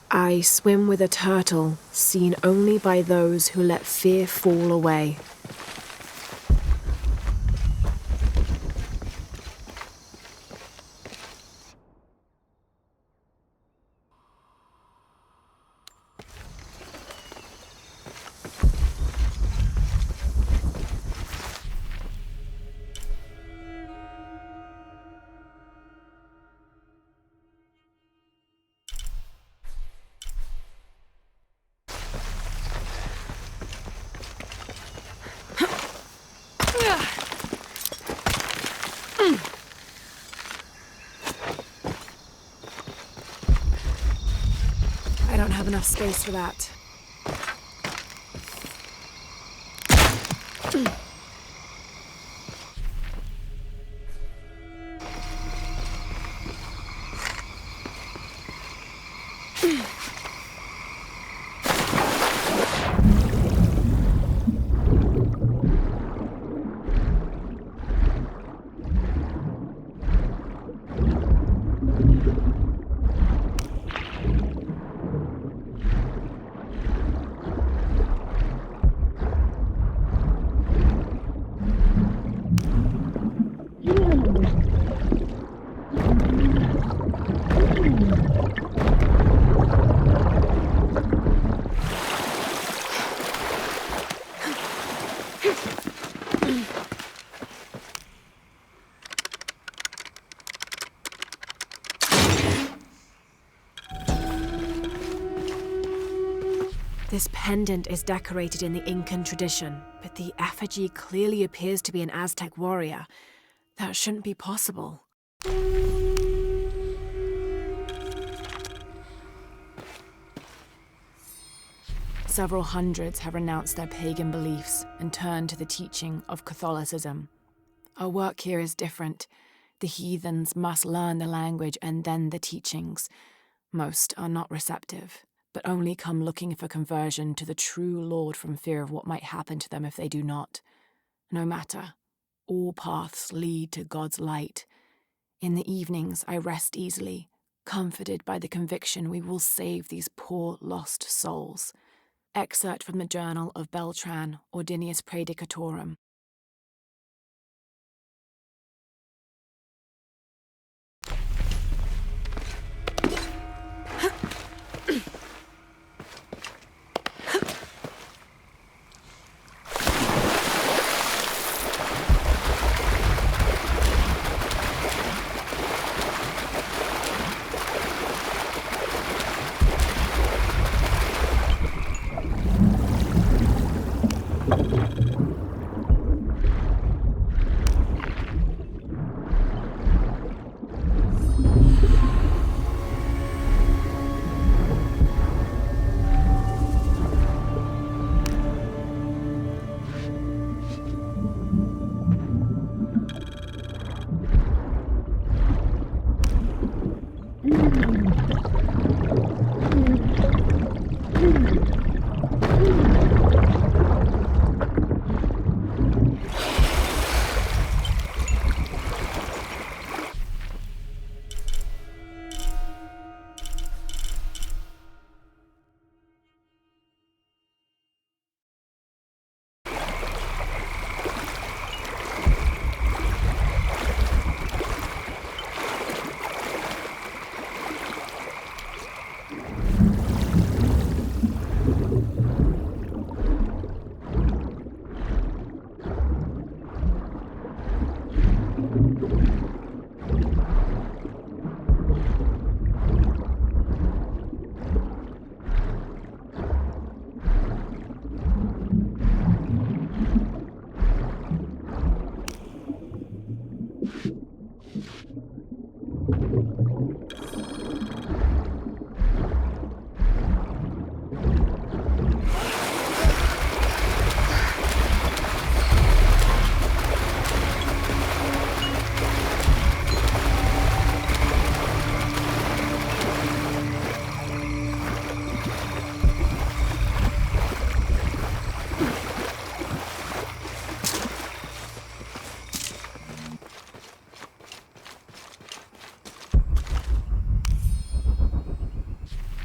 I swim with a turtle, seen only by those who let fear fall away. I don't have enough space for that. This pendant is decorated in the Incan tradition, but the effigy clearly appears to be an Aztec warrior. That shouldn't be possible. Several hundreds have renounced their pagan beliefs and turned to the teaching of Catholicism. Our work here is different. The heathens must learn the language and then the teachings. Most are not receptive, but only come looking for conversion to the true Lord from fear of what might happen to them if they do not. No matter, all paths lead to God's light. In the evenings, I rest easily, comforted by the conviction we will save these poor lost souls. Excerpt from the journal of Beltran, Ordinius Praedicatorum.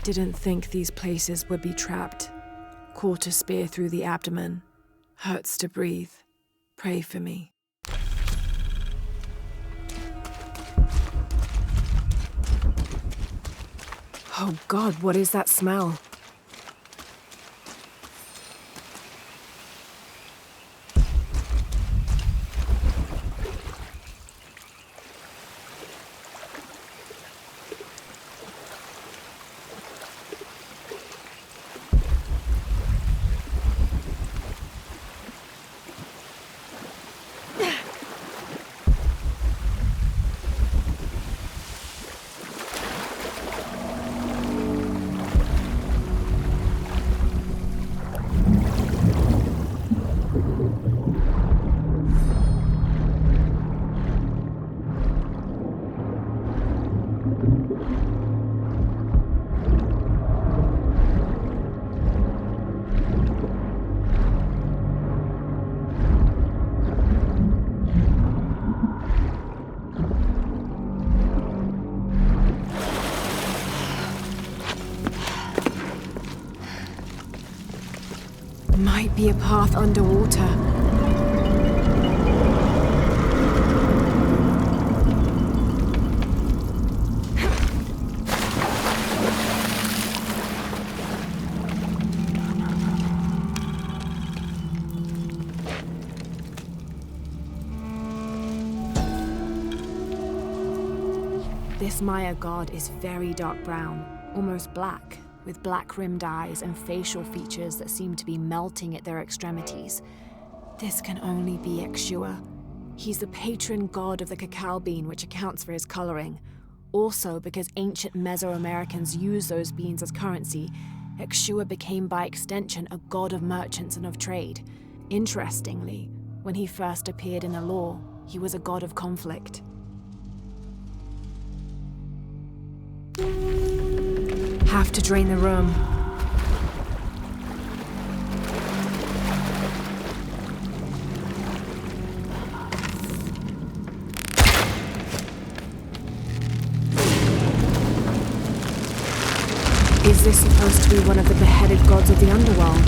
Didn't think these places would be trapped. Caught a spear through the abdomen. Hurts to breathe. Pray for me. Oh God, what is that smell? Might be a path underwater. This Maya god is very dark brown, almost black, with black-rimmed eyes and facial features that seem to be melting at their extremities. This can only be Yeshua. He's the patron god of the cacao bean, which accounts for his coloring. Also, because ancient Mesoamericans used those beans as currency, Yeshua became by extension a god of merchants and of trade. Interestingly, when he first appeared in the law, he was a god of conflict. Have to drain the room. Is this supposed to be one of the beheaded gods of the underworld?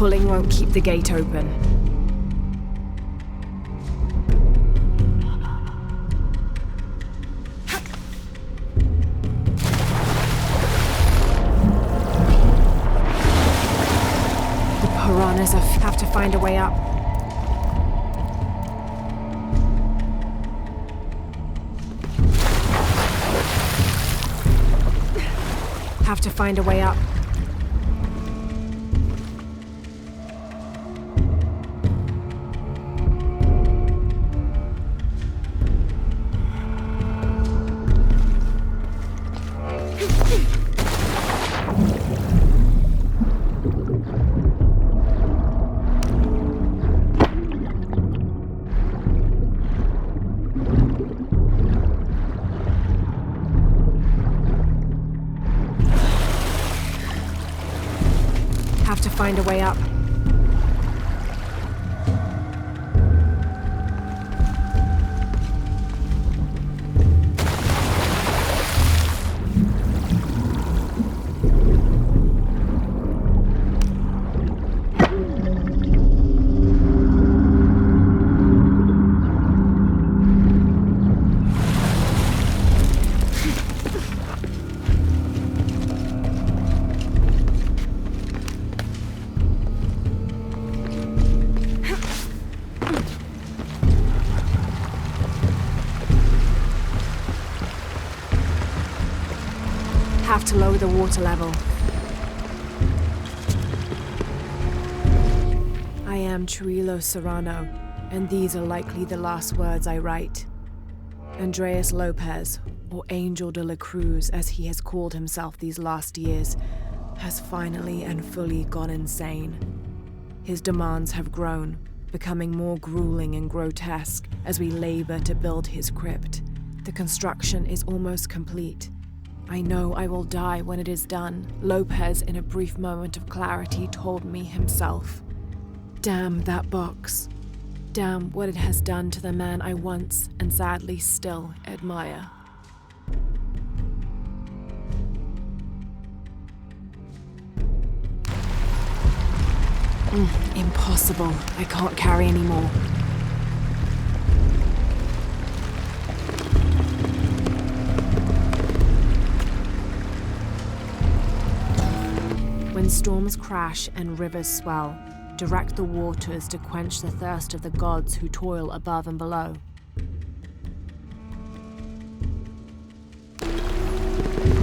Pulling won't keep the gate open. The piranhas have to find a way up. Have to find a way up. Have to find a way up. Have to lower the water level. I am Trujillo Serrano, and these are likely the last words I write. Andreas Lopez, or Angel de la Cruz as he has called himself these last years, has finally and fully gone insane. His demands have grown, becoming more grueling and grotesque as we labor to build his crypt. The construction is almost complete. I know I will die when it is done, Lopez, in a brief moment of clarity, told me himself. Damn that box. Damn what it has done to the man I once, and sadly still, admire. Impossible. I can't carry anymore. When storms crash and rivers swell, direct the waters to quench the thirst of the gods who toil above and below.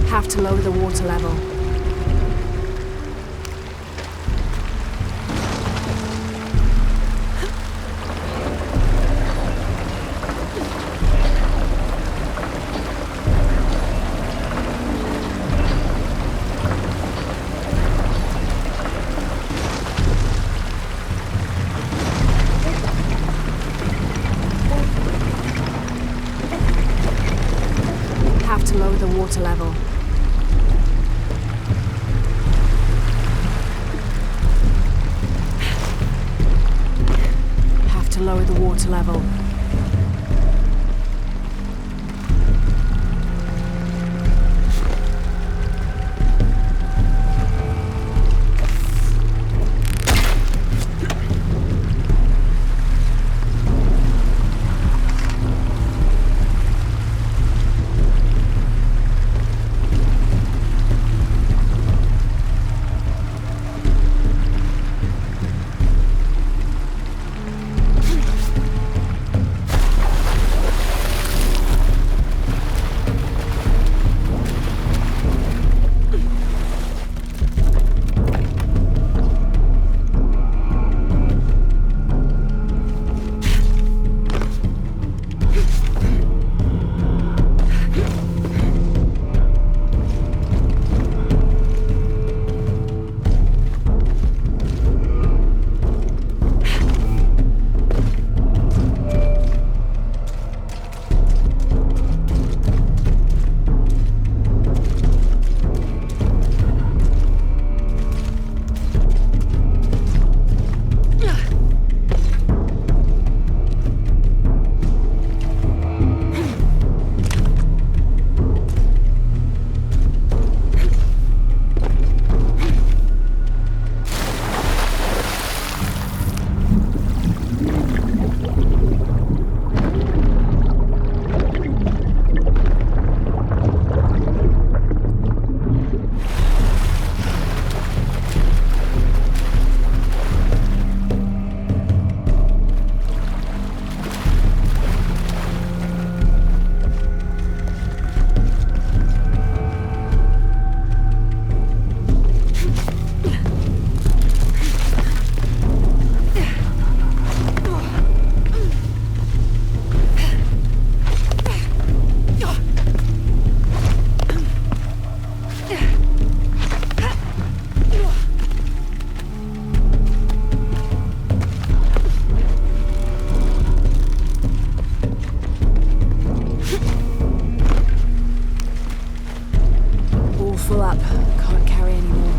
Have to lower the water level. Have to lower the water level. Have to lower the water level. full up. Can't carry anymore.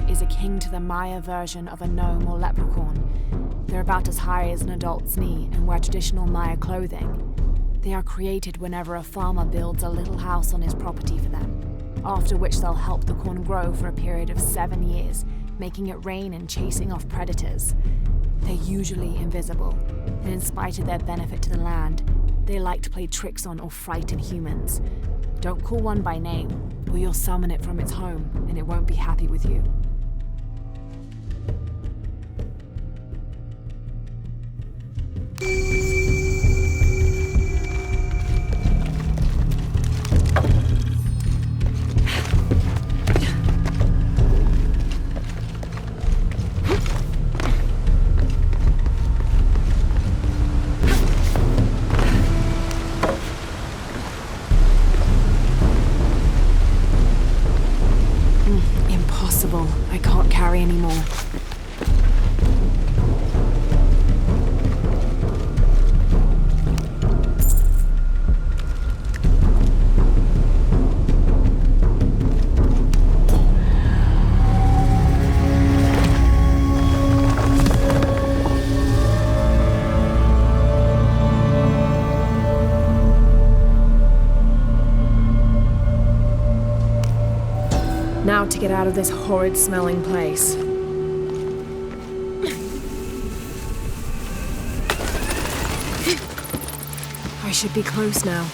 Is akin to the Maya version of a gnome or leprechaun. They're about as high as an adult's knee and wear traditional Maya clothing. They are created whenever a farmer builds a little house on his property for them, after which they'll help the corn grow for a period of 7 years, making it rain and chasing off predators. They're usually invisible, and in spite of their benefit to the land, they like to play tricks on or frighten humans. Don't call one by name, or you'll summon it from its home, and it won't be happy with you. I can't carry anymore. Now to get out of this horrid smelling place. I should be close now.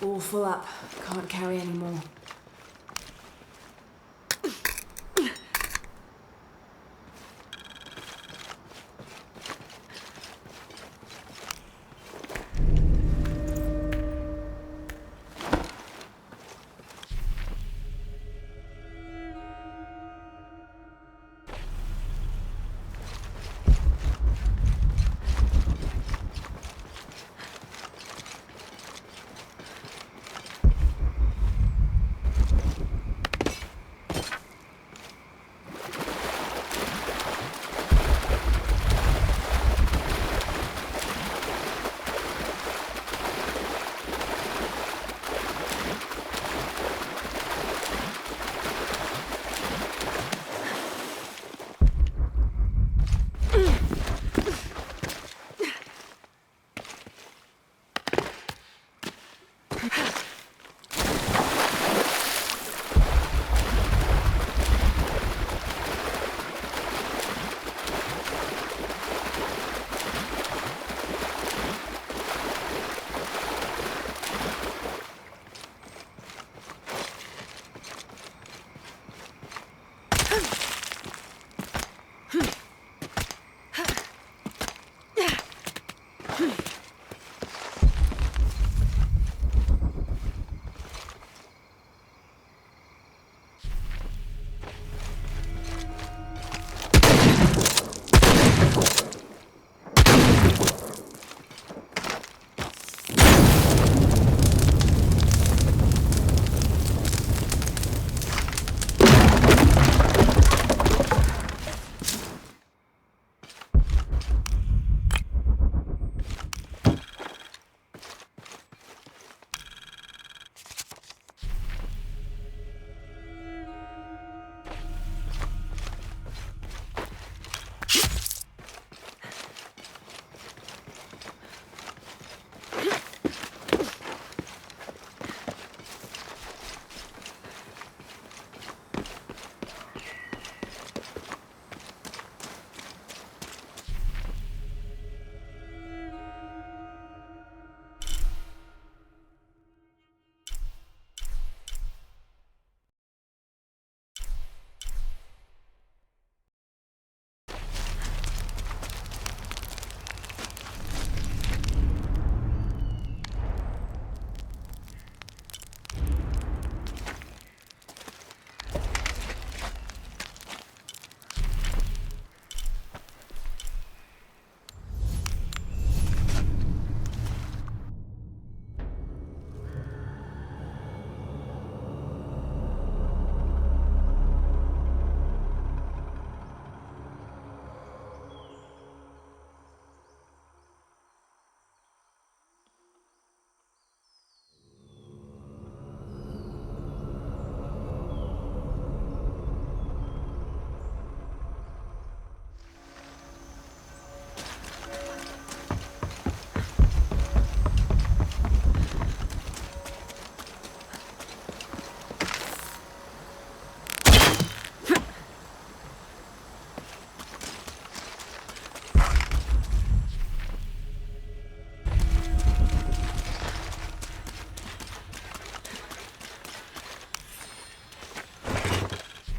All full up. Can't carry any more.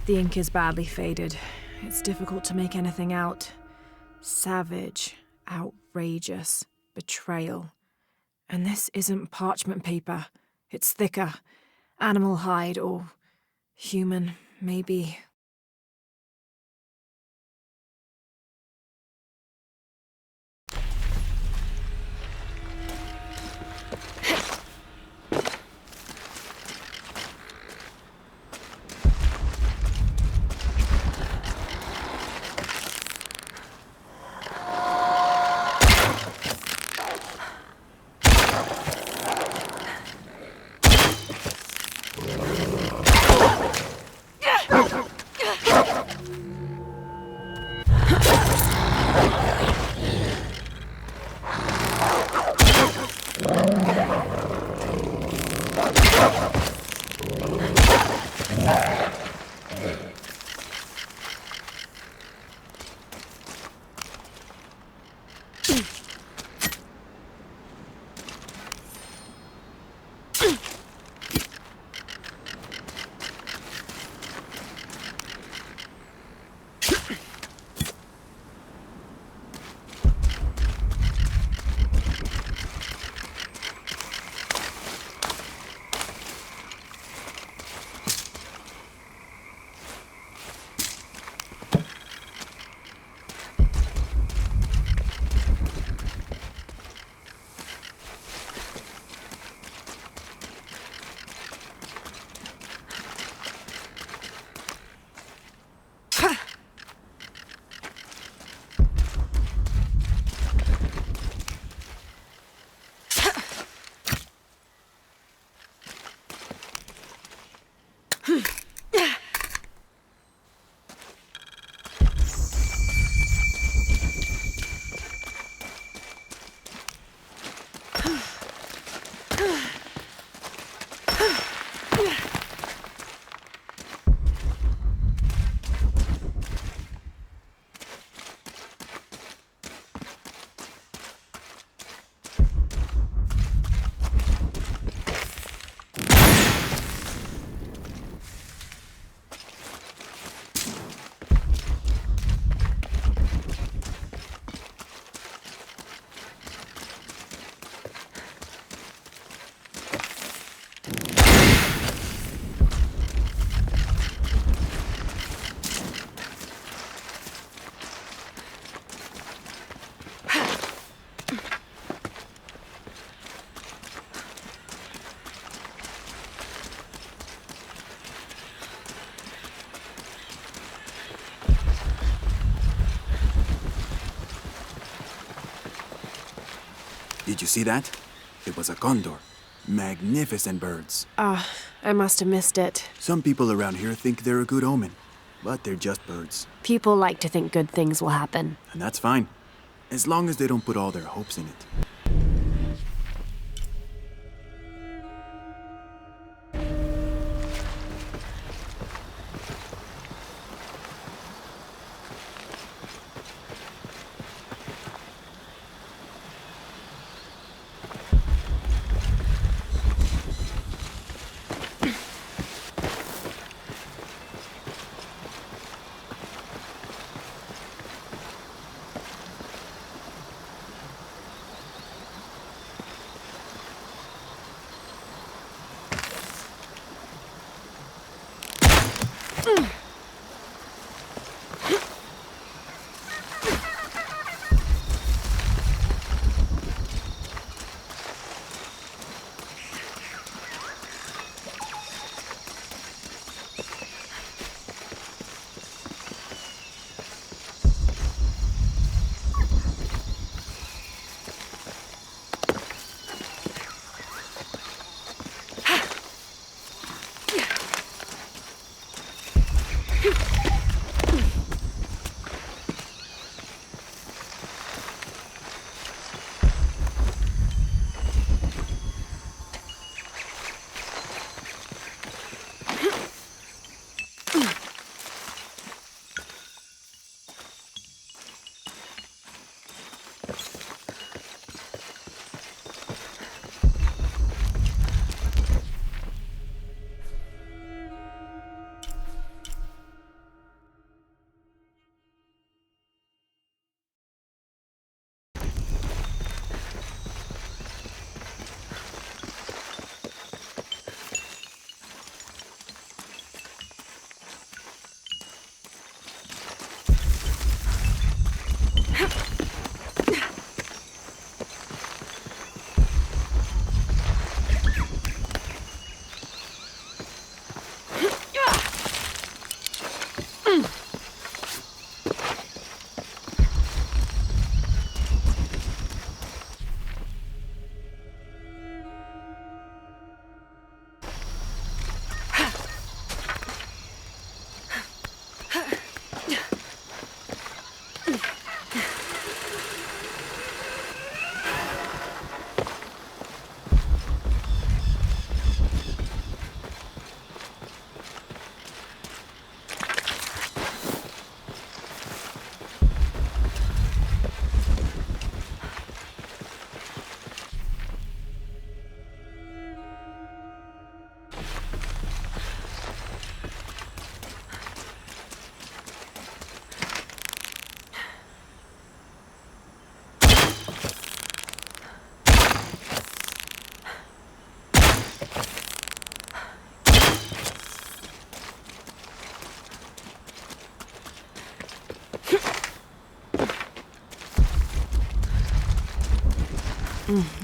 The ink is badly faded. It's difficult to make anything out. Savage, outrageous, betrayal. And this isn't parchment paper. It's thicker. Animal hide or human, maybe. Did you see that? It was a condor. Magnificent birds. I must have missed it. Some people around here think they're a good omen, but they're just birds. People like to think good things will happen. And that's fine, as long as they don't put all their hopes in it.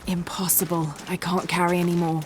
Impossible. I can't carry anymore.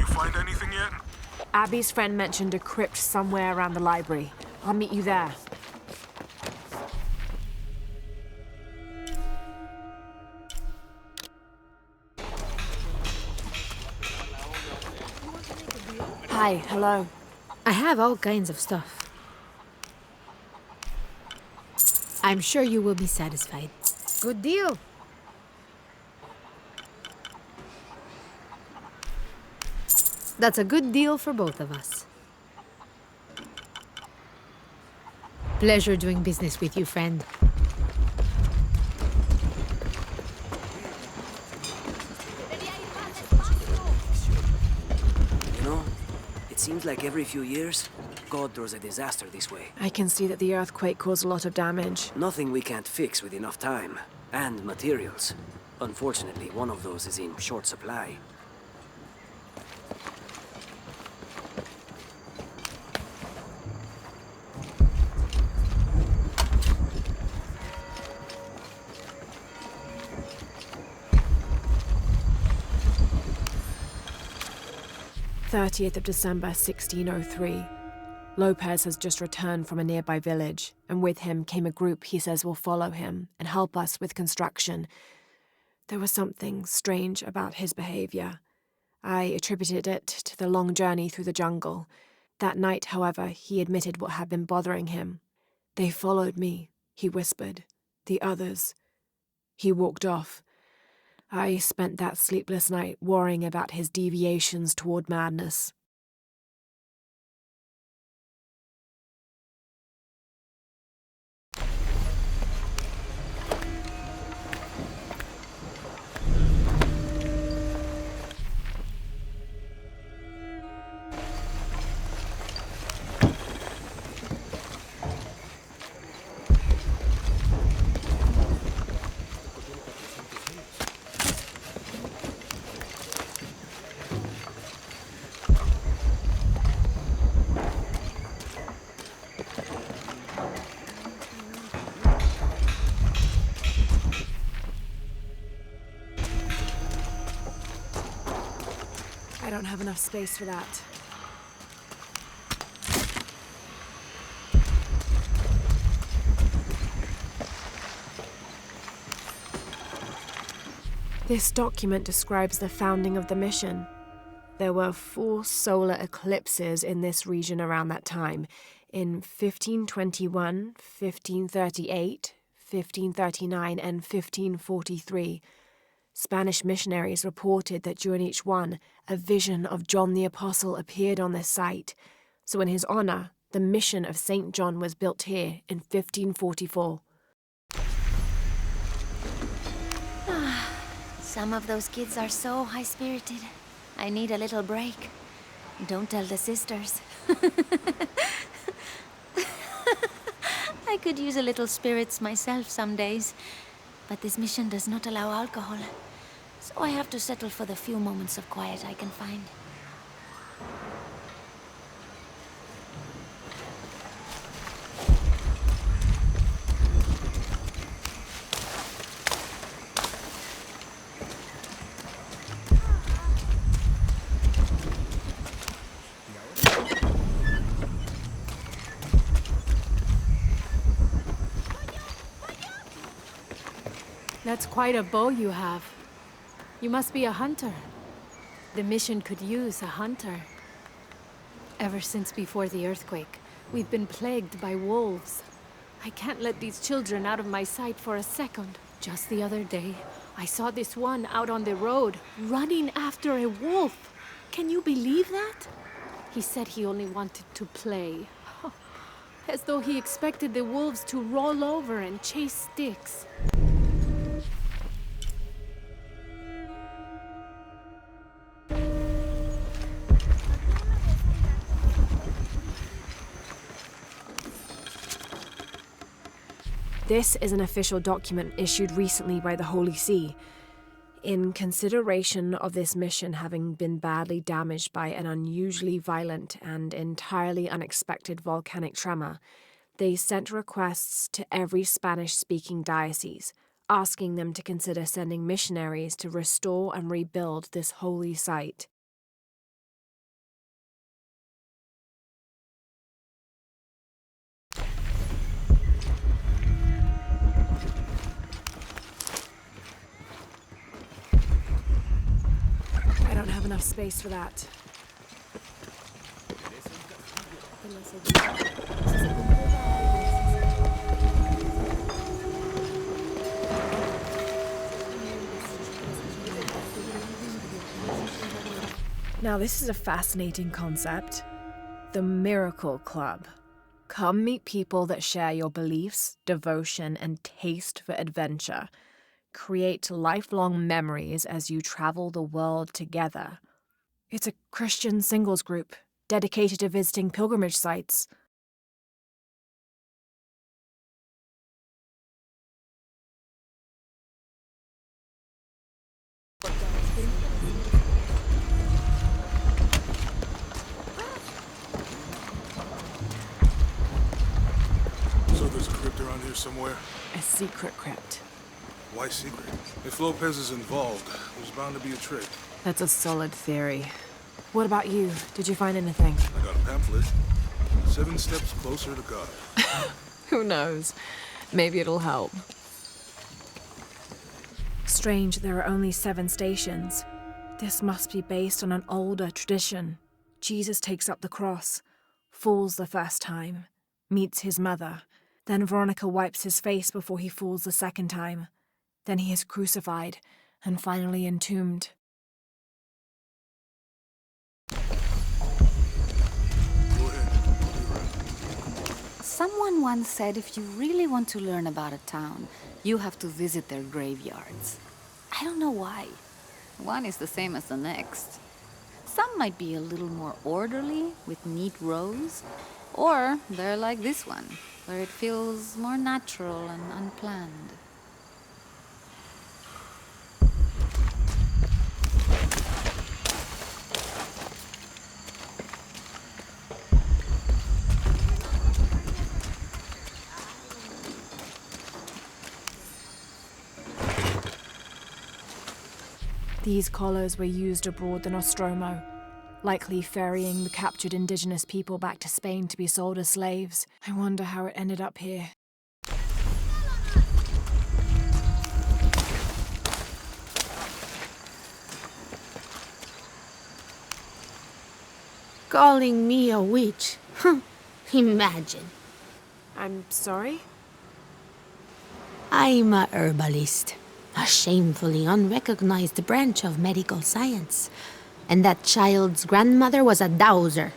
find anything yet? Abby's friend mentioned a crypt somewhere around the library. I'll meet you there. Hi, hello. I have all kinds of stuff. I'm sure you will be satisfied. Good deal. That's a good deal for both of us. Pleasure doing business with you, friend. You know, it seems like every few years, God throws a disaster this way. I can see that the earthquake caused a lot of damage. Nothing we can't fix with enough time. And materials. Unfortunately, one of those is in short supply. December 1603. Lopez has just returned from a nearby village, and with him came a group he says will follow him and help us with construction. There was something strange about his behavior. I attributed it to the long journey through the jungle. That night, however, he admitted what had been bothering him. "They followed me," he whispered. "The others." He walked off. I spent that sleepless night worrying about his deviations toward madness. I don't have enough space for that. This document describes the founding of the mission. There were 4 solar eclipses in this region around that time, in 1521, 1538, 1539, and 1543. Spanish missionaries reported that during each one, a vision of John the Apostle appeared on this site. So in his honor, the mission of St. John was built here in 1544. Some of those kids are so high-spirited. I need a little break. Don't tell the sisters. I could use a little spirits myself some days, but this mission does not allow alcohol. So I have to settle for the few moments of quiet I can find. That's quite a bow you have. You must be a hunter. The mission could use a hunter. Ever since before the earthquake, we've been plagued by wolves. I can't let these children out of my sight for a second. Just the other day, I saw this one out on the road, running after a wolf. Can you believe that? He said he only wanted to play. As though he expected the wolves to roll over and chase sticks. This is an official document issued recently by the Holy See. In consideration of this mission having been badly damaged by an unusually violent and entirely unexpected volcanic tremor, they sent requests to every Spanish-speaking diocese, asking them to consider sending missionaries to restore and rebuild this holy site. enough space for that. Now this is a fascinating concept. The Miracle Club. Come meet people that share your beliefs, devotion, and taste for adventure. Create lifelong memories as you travel the world together. It's a Christian singles group dedicated to visiting pilgrimage sites. So there's a crypt around here somewhere? A secret crypt. Why secret? If Lopez is involved, there's bound to be a trick. That's a solid theory. What about you? Did you find anything? I got a pamphlet. 7 steps closer to God. Who knows? Maybe it'll help. Strange, there are only 7 stations. This must be based on an older tradition. Jesus takes up the cross, falls the first time, meets his mother. Then Veronica wipes his face before he falls the second time. Then he is crucified and finally entombed. Someone once said if you really want to learn about a town, you have to visit their graveyards. I don't know why. One is the same as the next. Some might be a little more orderly, with neat rows, or they're like this one, where it feels more natural and unplanned. These collars were used abroad the Nostromo, likely ferrying the captured indigenous people back to Spain to be sold as slaves. I wonder how it ended up here. Calling me a witch? Imagine. I'm sorry? I'm a herbalist. A shamefully unrecognized branch of medical science. And that child's grandmother was a dowser.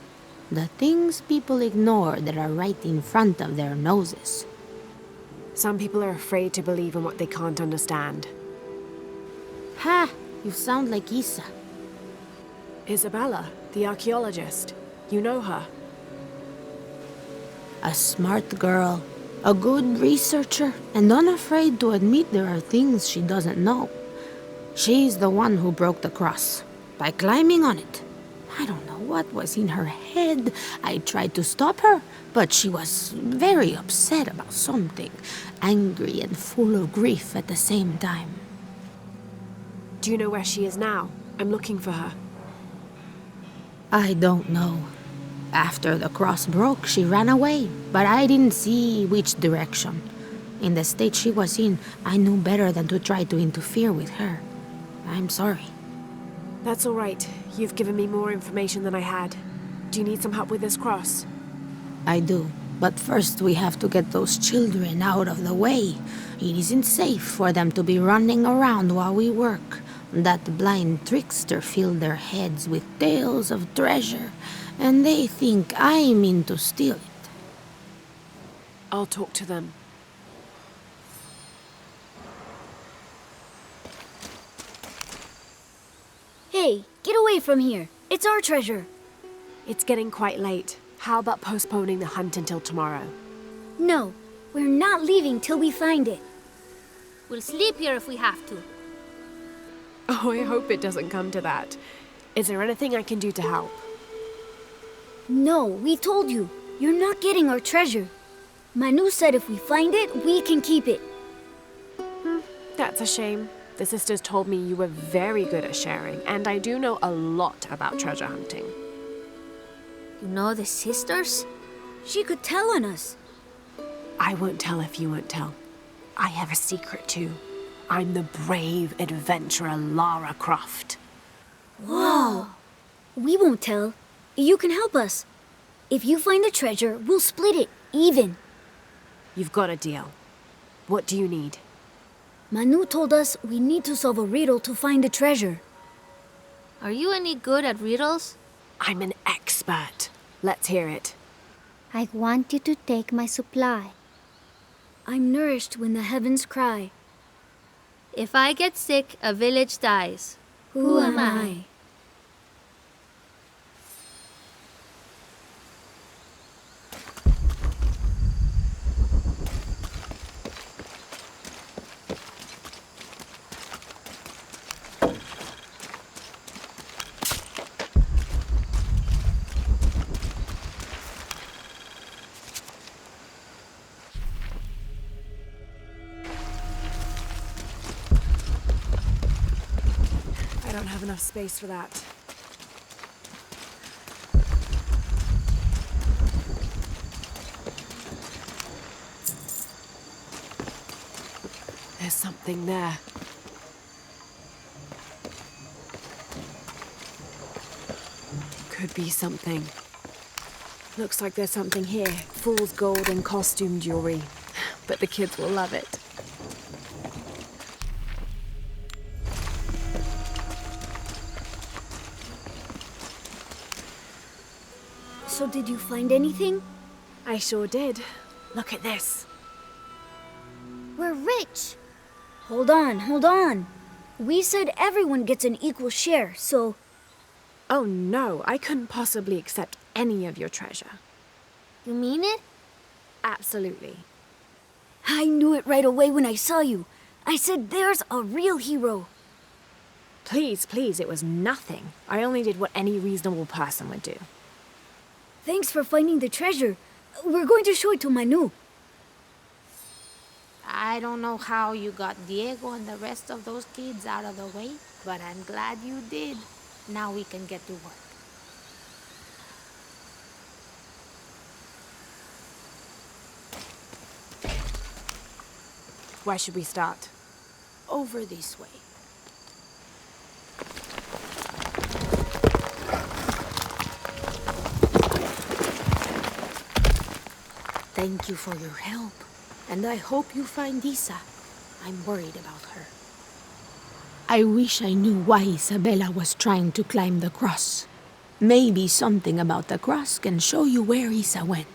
The things people ignore that are right in front of their noses. Some people are afraid to believe in what they can't understand. Ha! You sound like Isa. Isabella, the archaeologist. You know her. A smart girl. A good researcher, and unafraid to admit there are things she doesn't know. She's the one who broke the cross, by climbing on it. I don't know what was in her head. I tried to stop her, but she was very upset about something, angry and full of grief at the same time. Do you know where she is now? I'm looking for her. I don't know. After the cross broke, she ran away, but I didn't see which direction. In the state she was in, I knew better than to try to interfere with her. I'm sorry. That's all right. You've given me more information than I had. Do you need some help with this cross? I do, but first we have to get those children out of the way. It isn't safe for them to be running around while we work. That blind trickster filled their heads with tales of treasure, and they think I mean to steal it. I'll talk to them. Hey, get away from here. It's our treasure. It's getting quite late. How about postponing the hunt until tomorrow? No, we're not leaving till we find it. We'll sleep here if we have to. Oh, I hope it doesn't come to that. Is there anything I can do to help? No, we told you. You're not getting our treasure. Manu said if we find it, we can keep it. That's a shame. The sisters told me you were very good at sharing, and I do know a lot about treasure hunting. You know the sisters? She could tell on us. I won't tell if you won't tell. I have a secret too. I'm the brave adventurer Lara Croft. Whoa! We won't tell. You can help us. If you find the treasure, we'll split it, even. You've got a deal. What do you need? Manu told us we need to solve a riddle to find the treasure. Are you any good at riddles? I'm an expert. Let's hear it. I want you to take my supply. I'm nourished when the heavens cry. If I get sick, a village dies. Who am I? I don't have enough space for that. There's something there. Could be something. Looks like there's something here. Fool's gold and costume jewelry. But the kids will love it. So did you find anything? I sure did. Look at this. We're rich. Hold on. We said everyone gets an equal share, so... Oh no, I couldn't possibly accept any of your treasure. You mean it? Absolutely. I knew it right away when I saw you. I said there's a real hero. Please, it was nothing. I only did what any reasonable person would do. Thanks for finding the treasure. We're going to show it to Manu. I don't know how you got Diego and the rest of those kids out of the way, but I'm glad you did. Now we can get to work. Where should we start? Over this way. Thank you for your help, and I hope you find Isa. I'm worried about her. I wish I knew why Isabella was trying to climb the cross. Maybe something about the cross can show you where Isa went.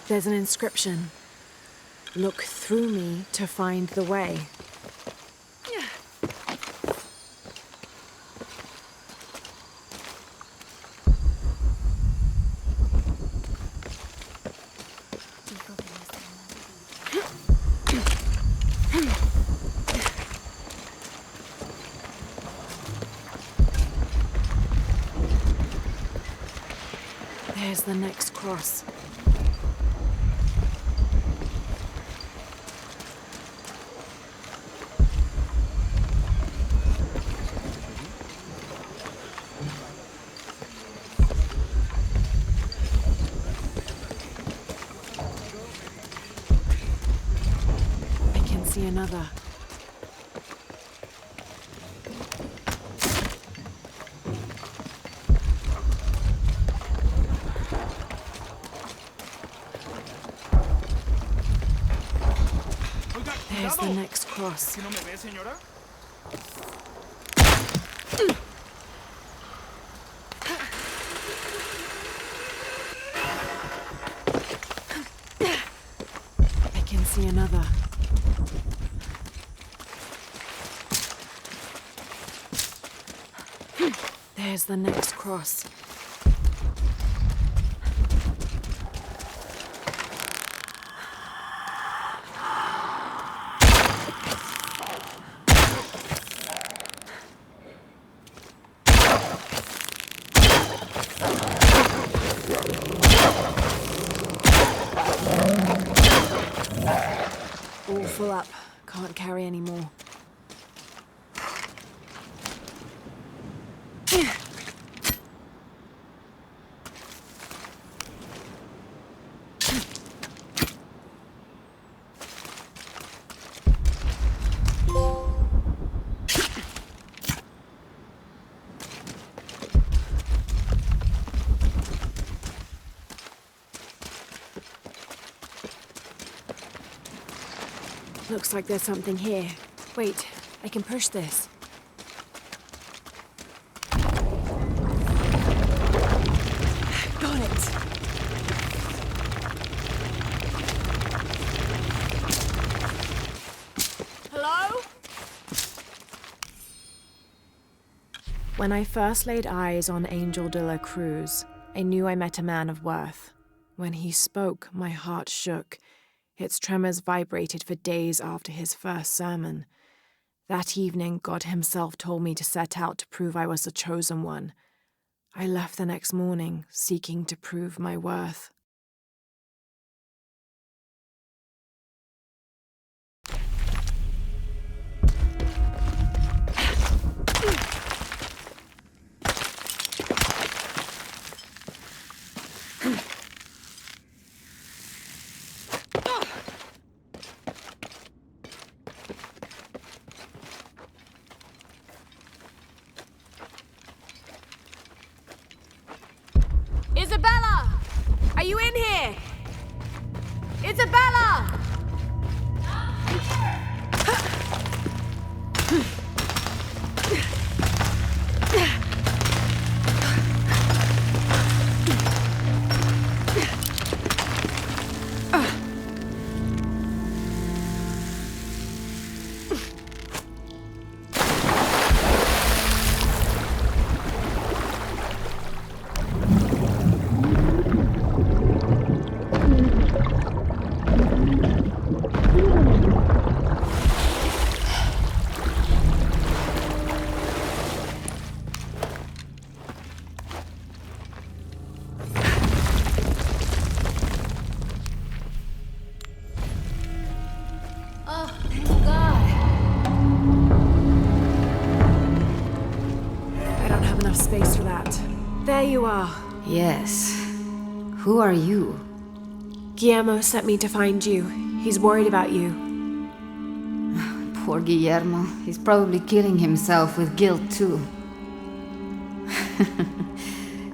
There's an inscription. Look through me to find the way. There's the next cross. I can see another. There's the next cross. I can see another. There's the next cross. All full up. Can't carry any more. Looks like there's something here. Wait, I can push this. Got it! Hello? When I first laid eyes on Angel de la Cruz, I knew I met a man of worth. When he spoke, my heart shook. Its tremors vibrated for days after his first sermon. That evening, God himself told me to set out to prove I was the chosen one. I left the next morning, seeking to prove my worth. Isabella! Are you in here? Isabella! Space for that. There you are. Yes. Who are you? Guillermo sent me to find you. He's worried about you. Poor Guillermo. He's probably killing himself with guilt, too.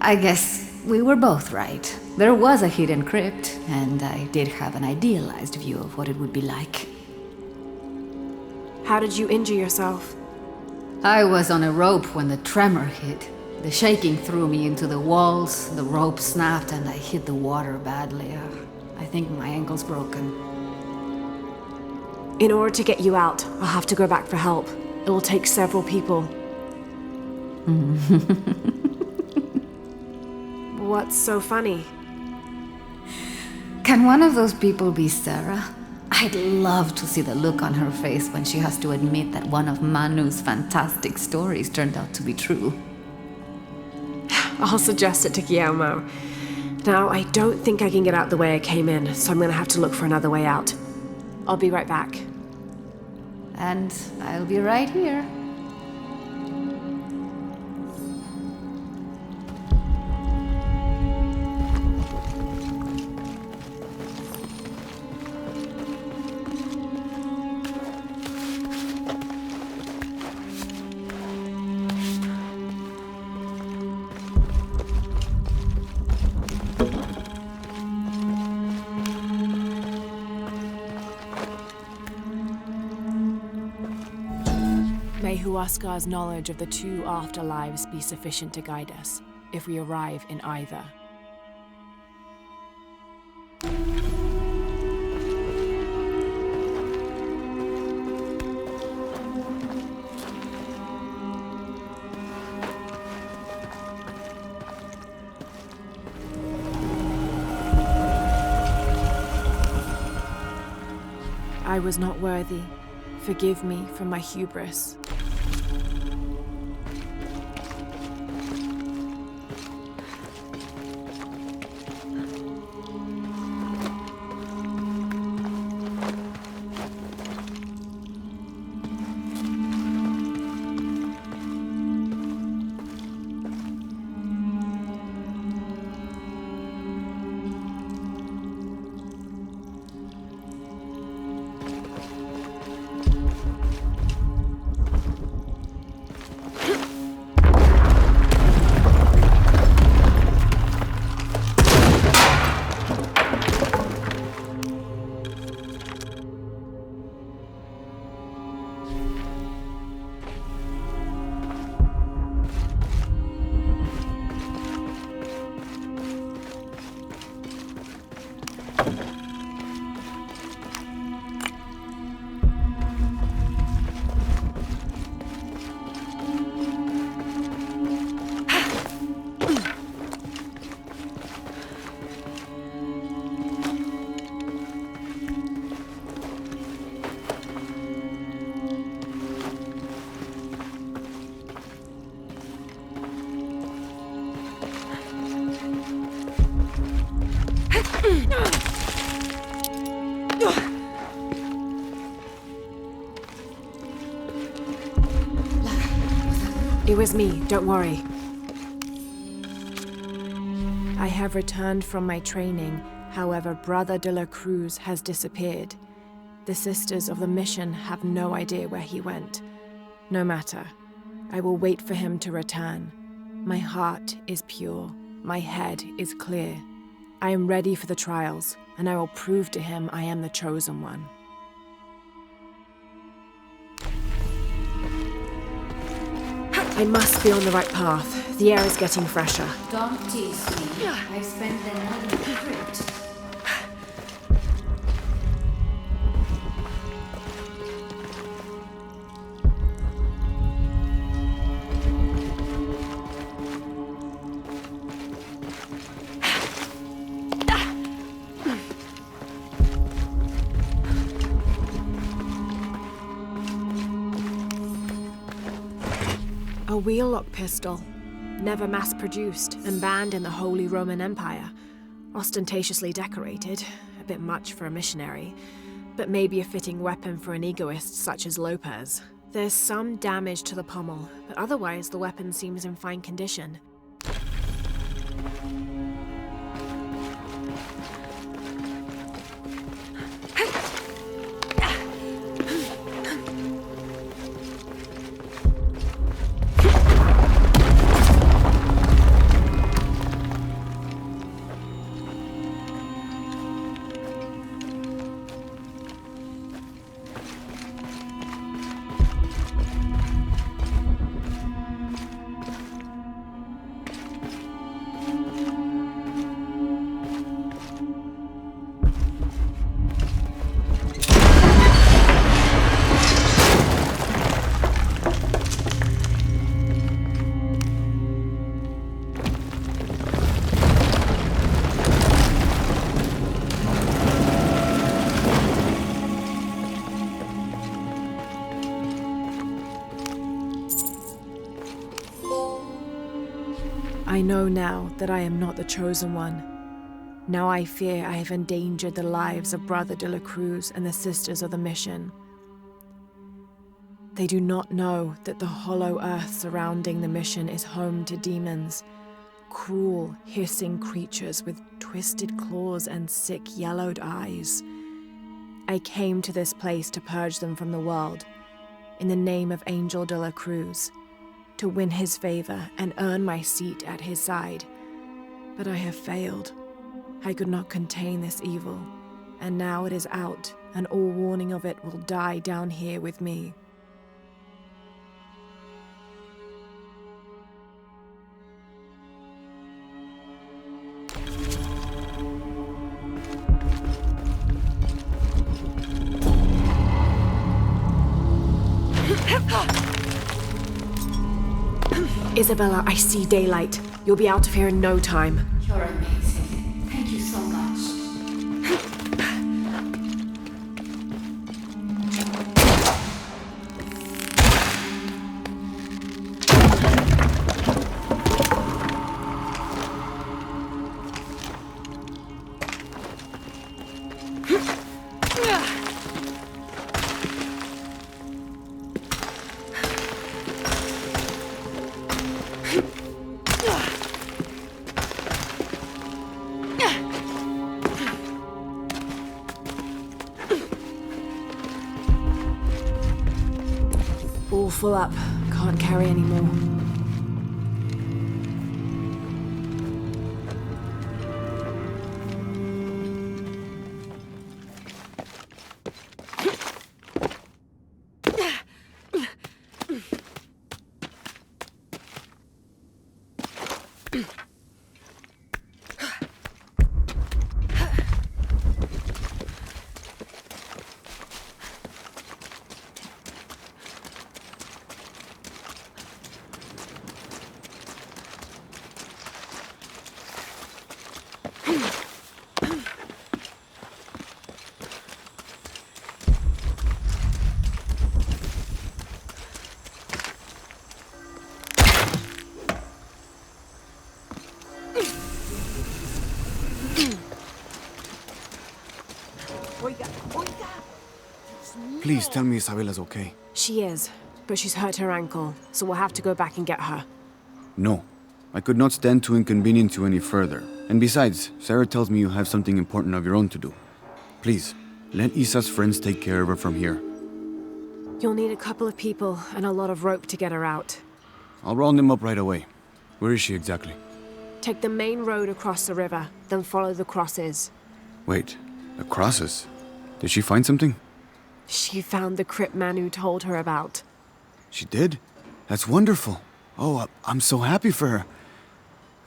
I guess we were both right. There was a hidden crypt, and I did have an idealized view of what it would be like. How did you injure yourself? I was on a rope when the tremor hit. The shaking threw me into the walls, the rope snapped, and I hit the water badly. I think my ankle's broken. In order to get you out, I'll have to go back for help. It'll take several people. What's so funny? Can one of those people be Sarah? I'd love to see the look on her face when she has to admit that one of Manu's fantastic stories turned out to be true. I'll suggest it to Guillermo. Now, I don't think I can get out the way I came in, so I'm gonna have to look for another way out. I'll be right back. And I'll be right here. May Huascar's knowledge of the two afterlives be sufficient to guide us, if we arrive in either. I was not worthy. Forgive me for my hubris. Stay with me, don't worry. I have returned from my training, however, Brother de la Cruz has disappeared. The Sisters of the Mission have no idea where he went. No matter. I will wait for him to return. My heart is pure. My head is clear. I am ready for the trials, and I will prove to him I am the chosen one. I must be on the right path. The air is getting fresher. Don't tease me. I've spent the night in the crypt. A wheel-lock pistol, never mass-produced and banned in the Holy Roman Empire. Ostentatiously decorated, a bit much for a missionary, but maybe a fitting weapon for an egoist such as Lopez. There's some damage to the pommel, but otherwise the weapon seems in fine condition. I know now that I am not the chosen one. Now I fear I have endangered the lives of Brother de la Cruz and the Sisters of the Mission. They do not know that the hollow earth surrounding the mission is home to demons, cruel, hissing creatures with twisted claws and sick, yellowed eyes. I came to this place to purge them from the world, in the name of Angel de la Cruz, to win his favor and earn my seat at his side. But I have failed. I could not contain this evil, and now it is out, and all warning of it will die down here with me. Isabella, I see daylight. You'll be out of here in no time. You're amazing. Thank you so much. All full up. Can't carry any more. Please tell me Isabella's okay. She is. but she's hurt her ankle, so we'll have to go back and get her. No. I could not stand to inconvenience you any further. And besides, Sarah tells me you have something important of your own to do. Please, let Isa's friends take care of her from here. You'll need a couple of people and a lot of rope to get her out. I'll round them up right away. Where is she exactly? Take the main road across the river, then follow the crosses. Wait, the crosses? Did she find something? She found the crypt Manu told her about. She did? That's wonderful. Oh, I'm so happy for her.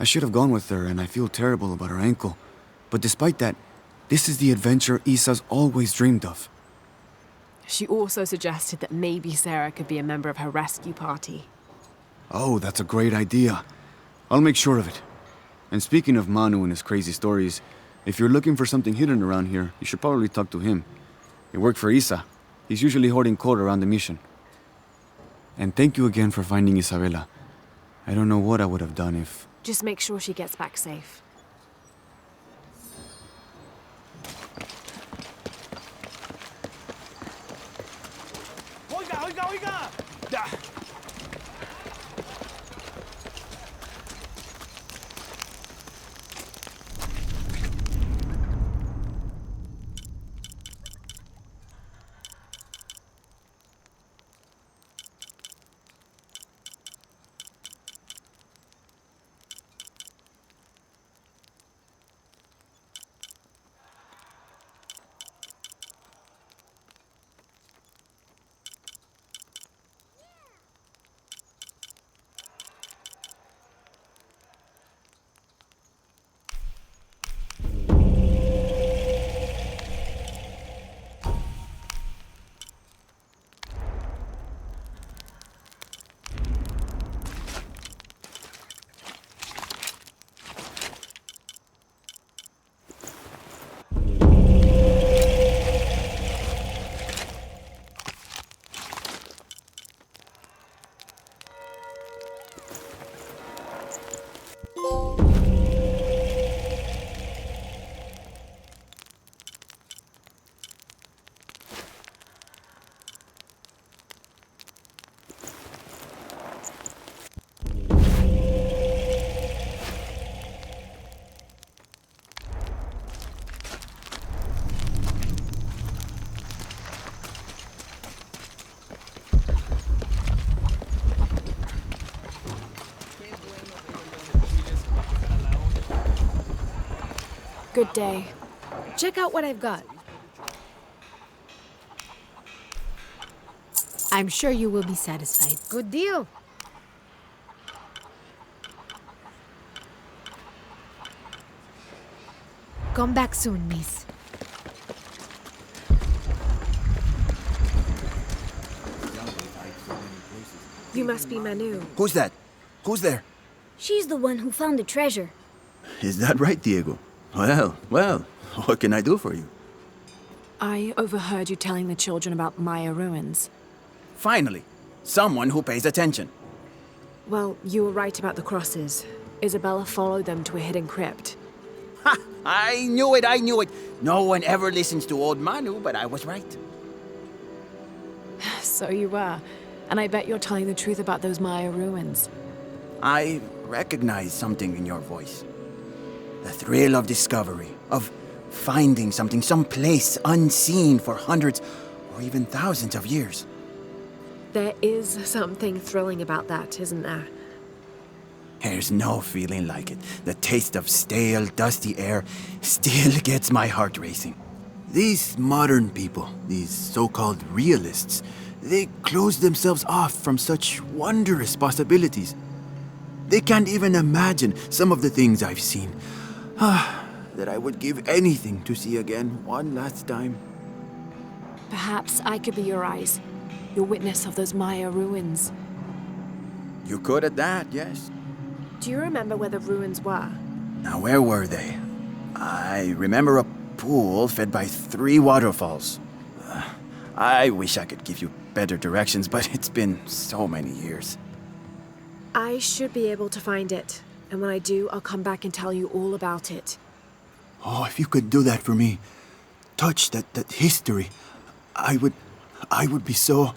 I should have gone with her, and I feel terrible about her ankle. But despite that, this is the adventure Isa's always dreamed of. She also suggested that maybe Sarah could be a member of her rescue party. Oh, that's a great idea. I'll make sure of it. And speaking of Manu and his crazy stories, if you're looking for something hidden around here, you should probably talk to him. He worked for Isa. He's usually hoarding coal around the mission. And thank you again for finding Isabela. I don't know what I would have done if... Just make sure she gets back safe. Oiga, oiga, oiga! Good day. Check out what I've got. I'm sure you will be satisfied. Good deal. Come back soon, miss. You must be Manu. Who's that? Who's there? She's the one who found the treasure. Is that right, Diego? Well, what can I do for you? I overheard you telling the children about Maya ruins. Finally, someone who pays attention. Well, you were right about the crosses. Isabella followed them to a hidden crypt. Ha! I knew it! No one ever listens to old Manu, but I was right. So you were. And I bet you're telling the truth about those Maya ruins. I recognize something in your voice. The thrill of discovery, of finding something someplace unseen for hundreds or even thousands of years. There is something thrilling about that, isn't there? There's no feeling like it. The taste of stale, dusty air still gets my heart racing. These modern people, these so-called realists, they close themselves off from such wondrous possibilities. They can't even imagine some of the things I've seen. That I would give anything to see again one last time. Perhaps I could be your eyes, your witness of those Maya ruins. You could at that, yes. Do you remember where the ruins were? Now, where were they? I remember a pool fed by 3 waterfalls. I wish I could give you better directions, but it's been so many years. I should be able to find it. And when I do, I'll come back and tell you all about it. Oh, if you could do that for me. Touch that history. I would be so...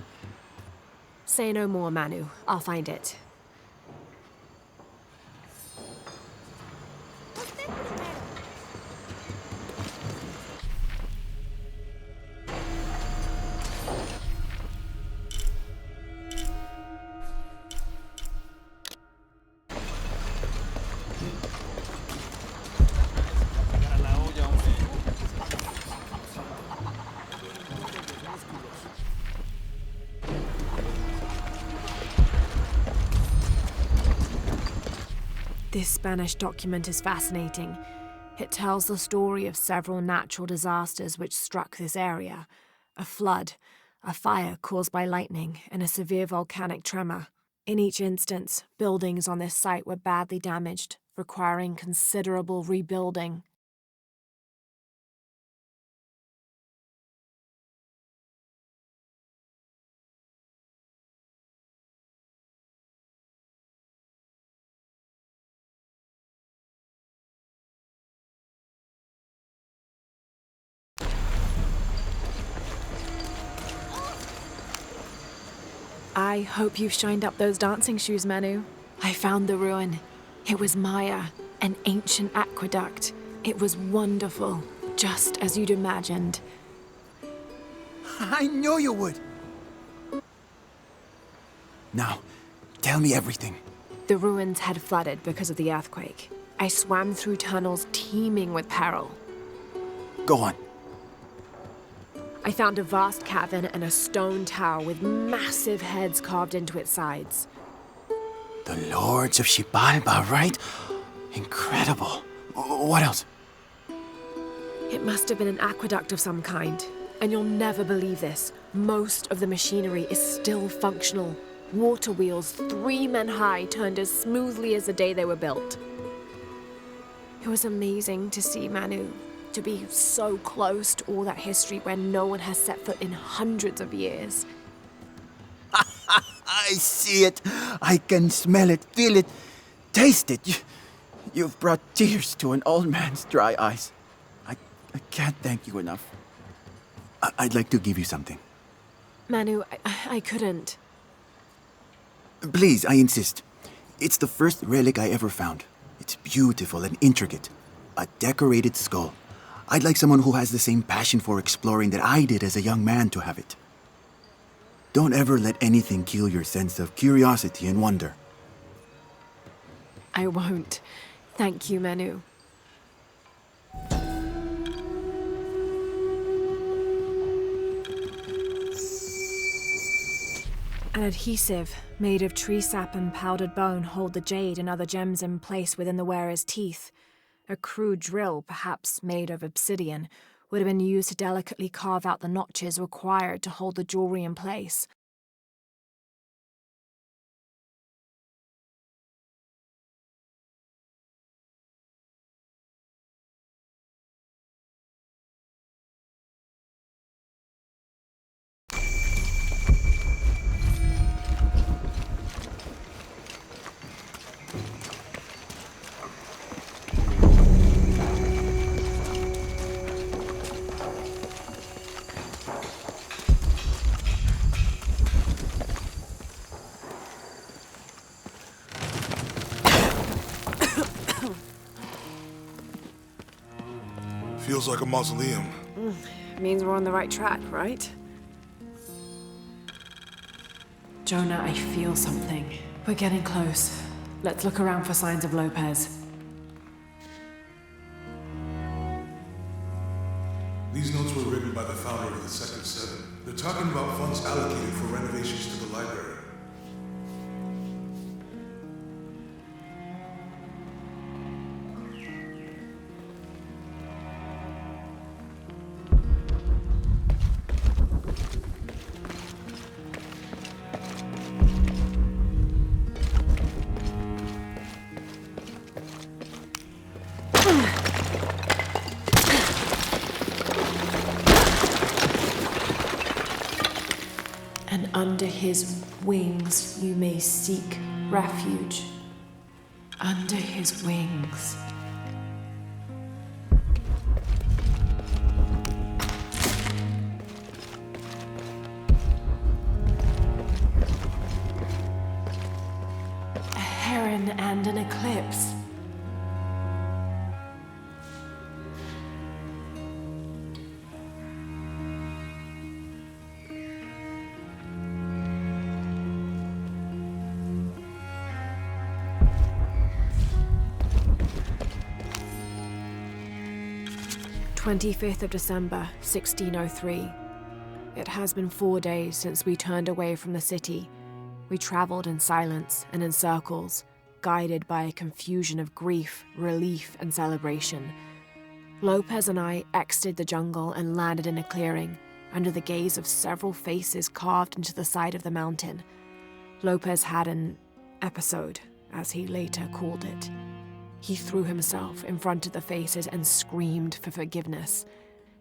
Say no more, Manu. I'll find it. This Spanish document is fascinating. It tells the story of several natural disasters which struck this area. A flood, a fire caused by lightning, and a severe volcanic tremor. In each instance, buildings on this site were badly damaged, requiring considerable rebuilding. I hope you've shined up those dancing shoes, Manu. I found the ruin. It was Maya, an ancient aqueduct. It was wonderful, just as you'd imagined. I knew you would! Now, tell me everything. The ruins had flooded because of the earthquake. I swam through tunnels teeming with peril. Go on. I found a vast cavern and a stone tower with massive heads carved into its sides. The Lords of Xibalba, right? Incredible. What else? It must have been an aqueduct of some kind. And you'll never believe this. Most of the machinery is still functional. Water wheels 3 men high turned as smoothly as the day they were built. It was amazing to see, Manu. To be so close to all that history where no one has set foot in hundreds of years. I see it. I can smell it, feel it, taste it. You've brought tears to an old man's dry eyes. I can't thank you enough. I'd like to give you something. Manu, I couldn't. Please, I insist. It's the first relic I ever found. It's beautiful and intricate. A decorated skull. I'd like someone who has the same passion for exploring that I did as a young man to have it. Don't ever let anything kill your sense of curiosity and wonder. I won't. Thank you, Manu. An adhesive made of tree sap and powdered bone hold the jade and other gems in place within the wearer's teeth. A crude drill, perhaps made of obsidian, would have been used to delicately carve out the notches required to hold the jewelry in place. Feels like a mausoleum. Means we're on the right track, right? Jonah, I feel something. We're getting close. Let's look around for signs of Lopez. These notes were written by the founder of the Sector 7. They're talking about funds allocated for renovations to the library. And under his wings you may seek refuge. Under his wings. and an eclipse. "25th of December, 1603. It has been 4 days since we turned away from the city. We traveled in silence and in circles, guided by a confusion of grief, relief, and celebration. Lopez and I exited the jungle and landed in a clearing, under the gaze of several faces carved into the side of the mountain. Lopez had an episode, as he later called it. He threw himself in front of the faces and screamed for forgiveness.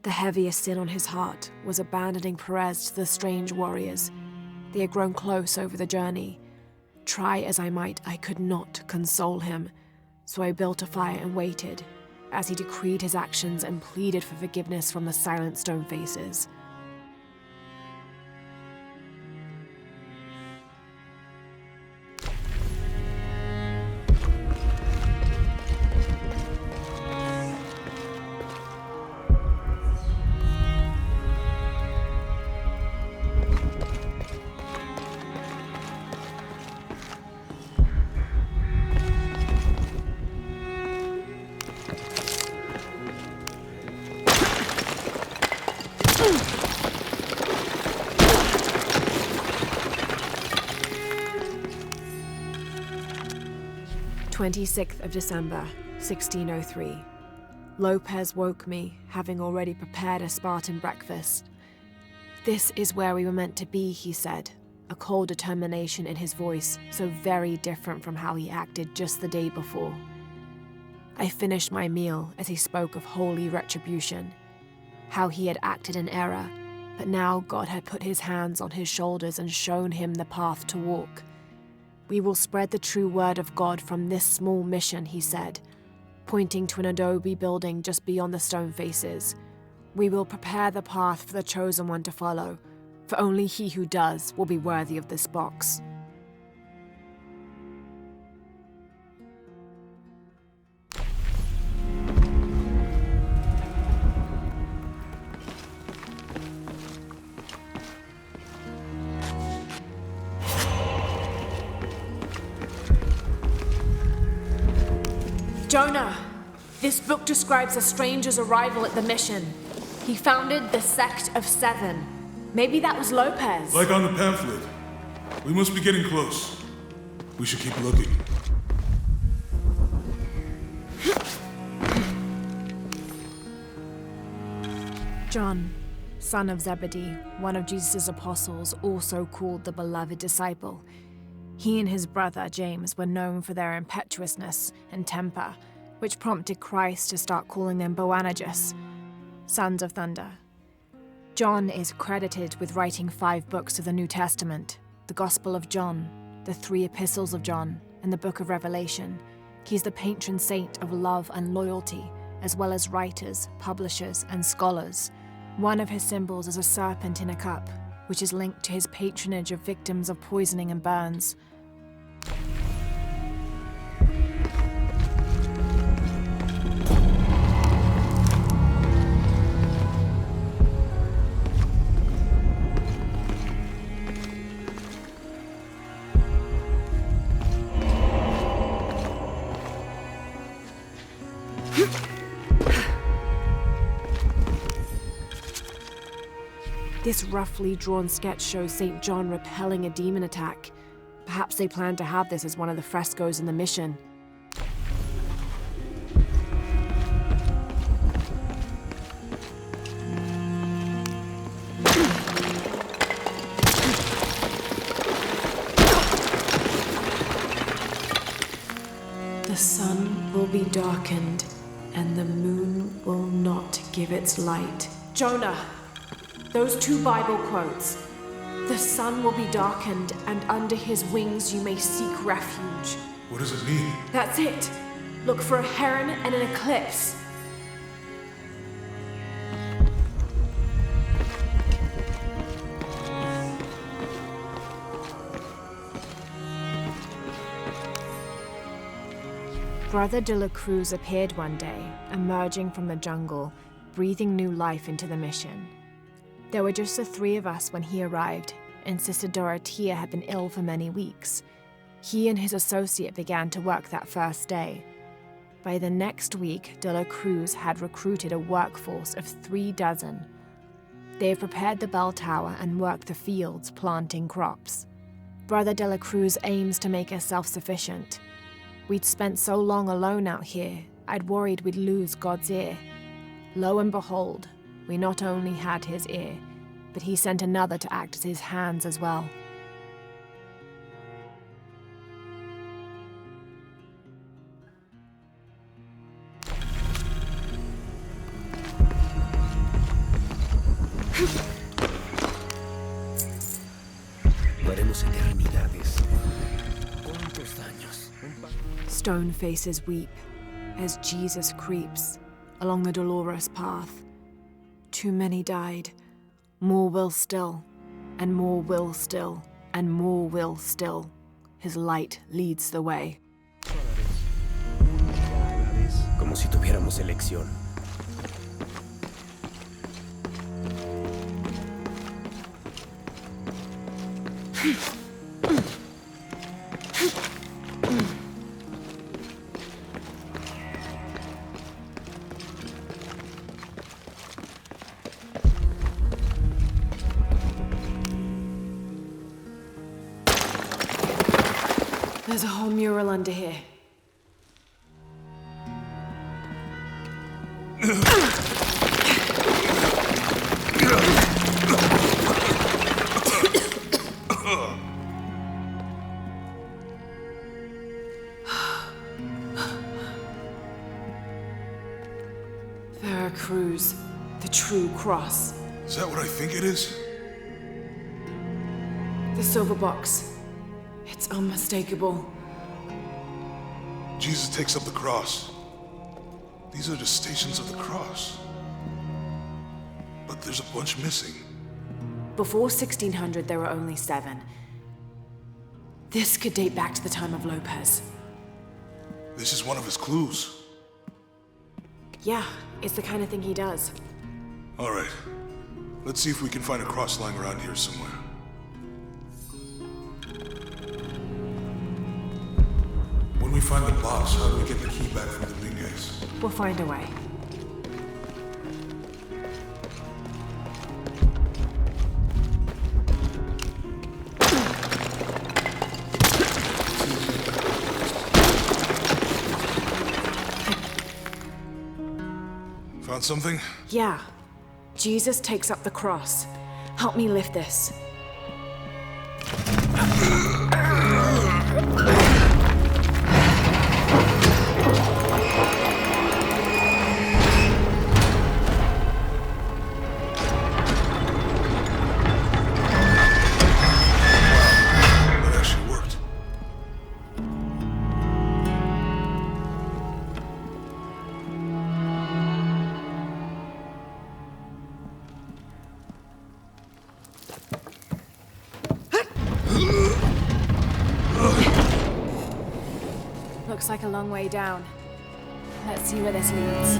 The heaviest sin on his heart was abandoning Perez to the strange warriors. They had grown close over the journey. Try as I might, I could not console him, so I built a fire and waited, as he decreed his actions and pleaded for forgiveness from the silent stone faces. "26th of December, 1603. Lopez woke me, having already prepared a Spartan breakfast. This is where we were meant to be, he said, a cold determination in his voice, so very different from how he acted just the day before. I finished my meal as he spoke of holy retribution, how he had acted in error, but now God had put his hands on his shoulders and shown him the path to walk. We will spread the true word of God from this small mission, he said, pointing to an adobe building just beyond the stone faces. We will prepare the path for the chosen one to follow, for only he who does will be worthy of this box. Jonah, this book describes a stranger's arrival at the mission. He founded the Sect of Seven. Maybe that was Lopez. Like on the pamphlet. We must be getting close. We should keep looking. John, son of Zebedee, one of Jesus' apostles, also called the beloved disciple. He and his brother, James, were known for their impetuousness and temper, which prompted Christ to start calling them Boanerges, sons of thunder. John is credited with writing 5 books of the New Testament, the Gospel of John, the 3 epistles of John, and the Book of Revelation. He's the patron saint of love and loyalty, as well as writers, publishers, and scholars. One of his symbols is a serpent in a cup, which is linked to his patronage of victims of poisoning and burns. This roughly drawn sketch shows St. John repelling a demon attack. Perhaps they plan to have this as one of the frescoes in the mission. The sun will be darkened, and the moon will not give its light. Jonah! Those 2 Bible quotes. The sun will be darkened, and under his wings you may seek refuge. What does it mean? That's it. Look for a heron and an eclipse. Brother de la Cruz appeared one day, emerging from the jungle, breathing new life into the mission. There were just the three of us when he arrived, and Sister Dorothea had been ill for many weeks. He and his associate began to work that first day. By the next week, de la Cruz had recruited a workforce of 36. They have prepared the bell tower and worked the fields, planting crops. Brother de la Cruz aims to make us self-sufficient. We'd spent so long alone out here, I'd worried we'd lose God's ear. Lo and behold, we not only had his ear, but he sent another to act as his hands as well. Haremos eternidades. ¿Cuántos años? Stone faces weep as Jesus creeps along the dolorous path. Too many died. More will still, and more will still, and more will still. His light leads the way. Como si tuviéramos elección. There's a whole mural under here. Veracruz, the true cross. Is that what I think it is? The silver box. It's unmistakable. Jesus takes up the cross. These are the stations of the cross. But there's a bunch missing. Before 1600, there were only 7. This could date back to the time of Lopez. This is one of his clues. Yeah, it's the kind of thing he does. All right. Let's see if we can find a cross lying around here somewhere. When we find the box, how do we get the key back from the Nixxes? We'll find a way. Found something? Yeah. Jesus takes up the cross. Help me lift this. Looks like a long way down. Let's see where this leads.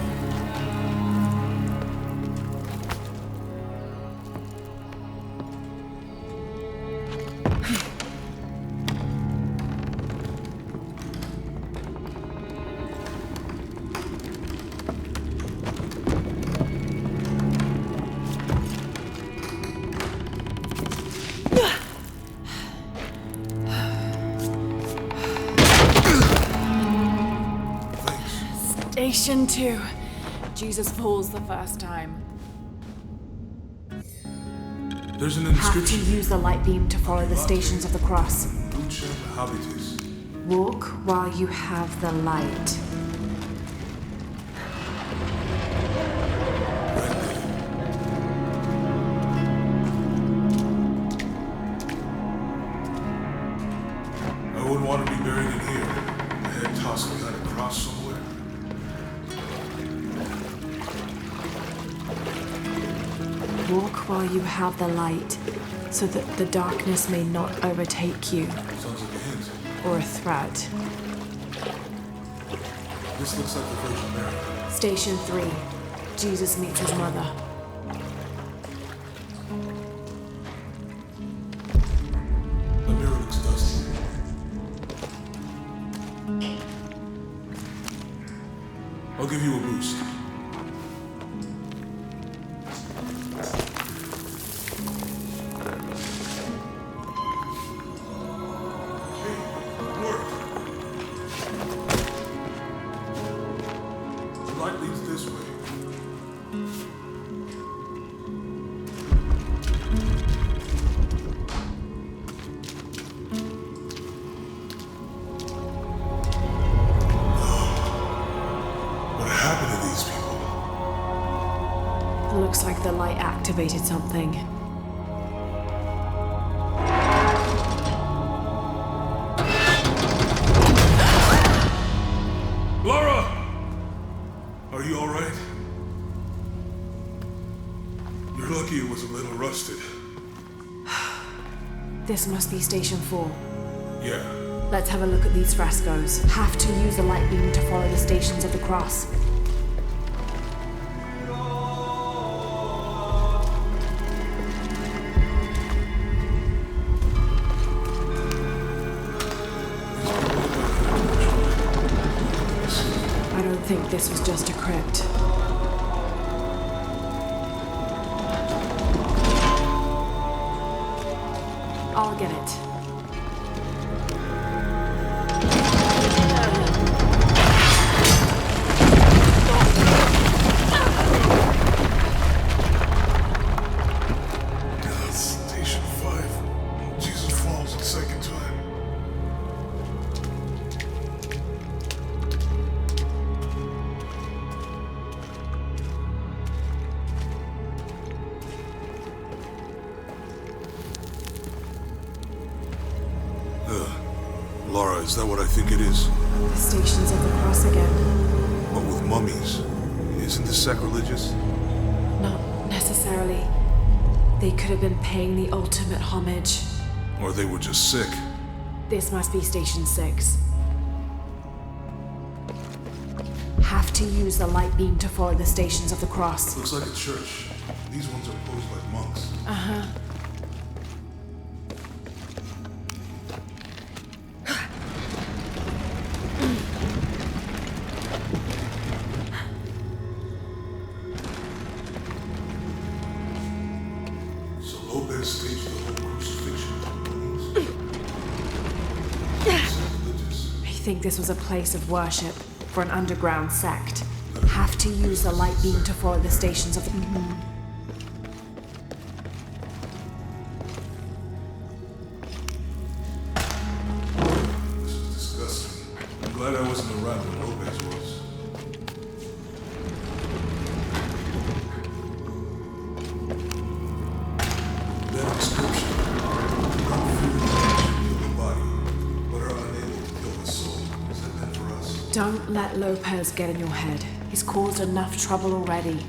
Station 2. Jesus falls the first time. There's an Have to inscription. use the light beam to follow the stations of the cross. Lucem habitus. Walk while you have the light. I wouldn't want to be buried in here. My head tossed behind a cross somewhere. Walk while you have the light, so that the darkness may not overtake you. Sounds like a hint. Or a threat. This looks like the Virgin Mary. Station 3. Jesus meets his mother. The mirror looks dusty. I'll give you a boost. Looks like the light activated something. Laura! Are you alright? You're lucky it was a little rusted. This must be Station 4. Yeah. Let's have a look at these frescoes. Have to use the light beam to follow the stations of the cross. I don't think this was just a crypt. I'll get it. Station 5. Jesus falls the second time. Laura, is that what I think it is? The stations of the cross again. But with mummies. Isn't this sacrilegious? Not necessarily. They could have been paying the ultimate homage. Or they were just sick. This must be Station 6. Have to use the light beam to follow the stations of the cross. Looks like a church. These ones are posed like monks. Uh-huh. Staged the whole crucifixion of mummies. I think this was a place of worship for an underground sect. Have to use the light beam to follow the stations of the... This is disgusting. I'm glad I wasn't around when Lopez was. Don't let Lopez get in your head. He's caused enough trouble already. Okay,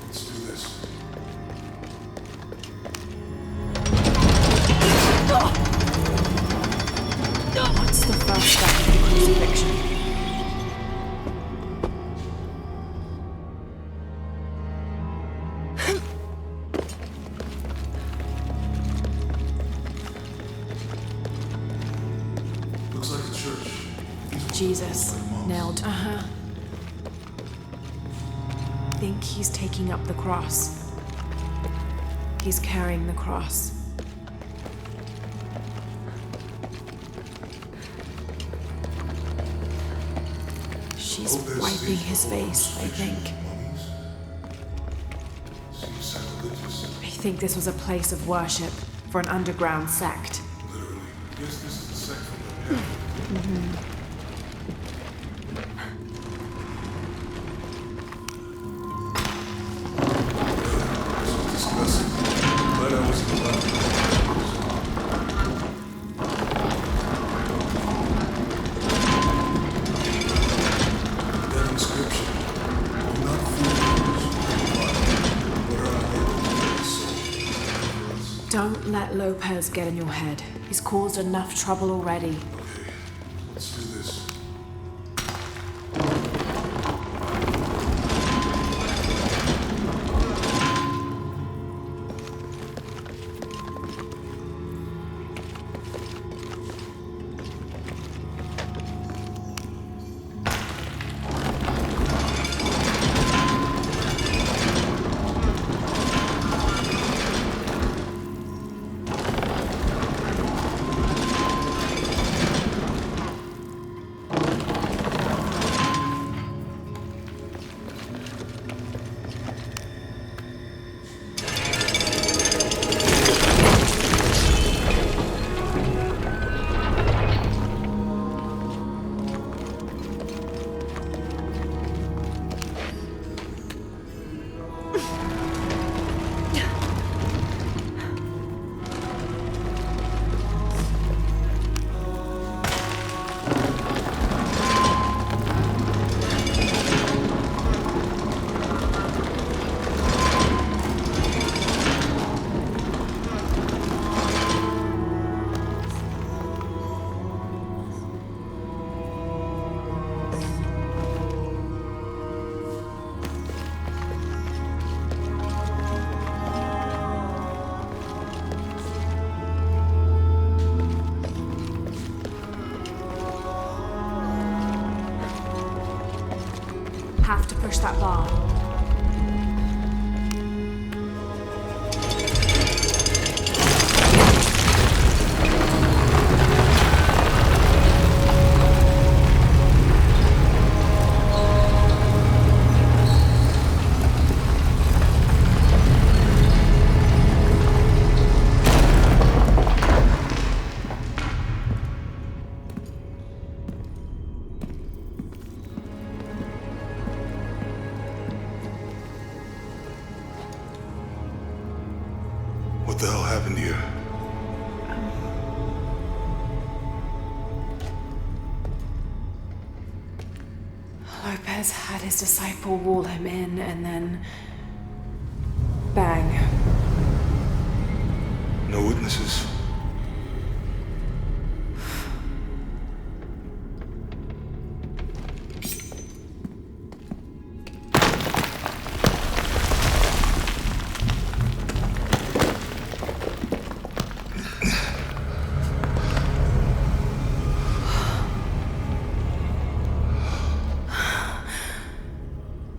let's do this. What's the first step of the crucifixion? Looks like a church. Jesus, nailed. Uh-huh. Think he's taking up the cross. He's carrying the cross. She's wiping his face, I think. I think this was a place of worship for an underground sect. Literally. Yes, this is the sect from the Mm-hmm. Don't let Lopez get in your head. He's caused enough trouble already. Okay, let's do this. to push that bar. What the hell happened here? Lopez had his disciple wall him in, and then... bang. No witnesses.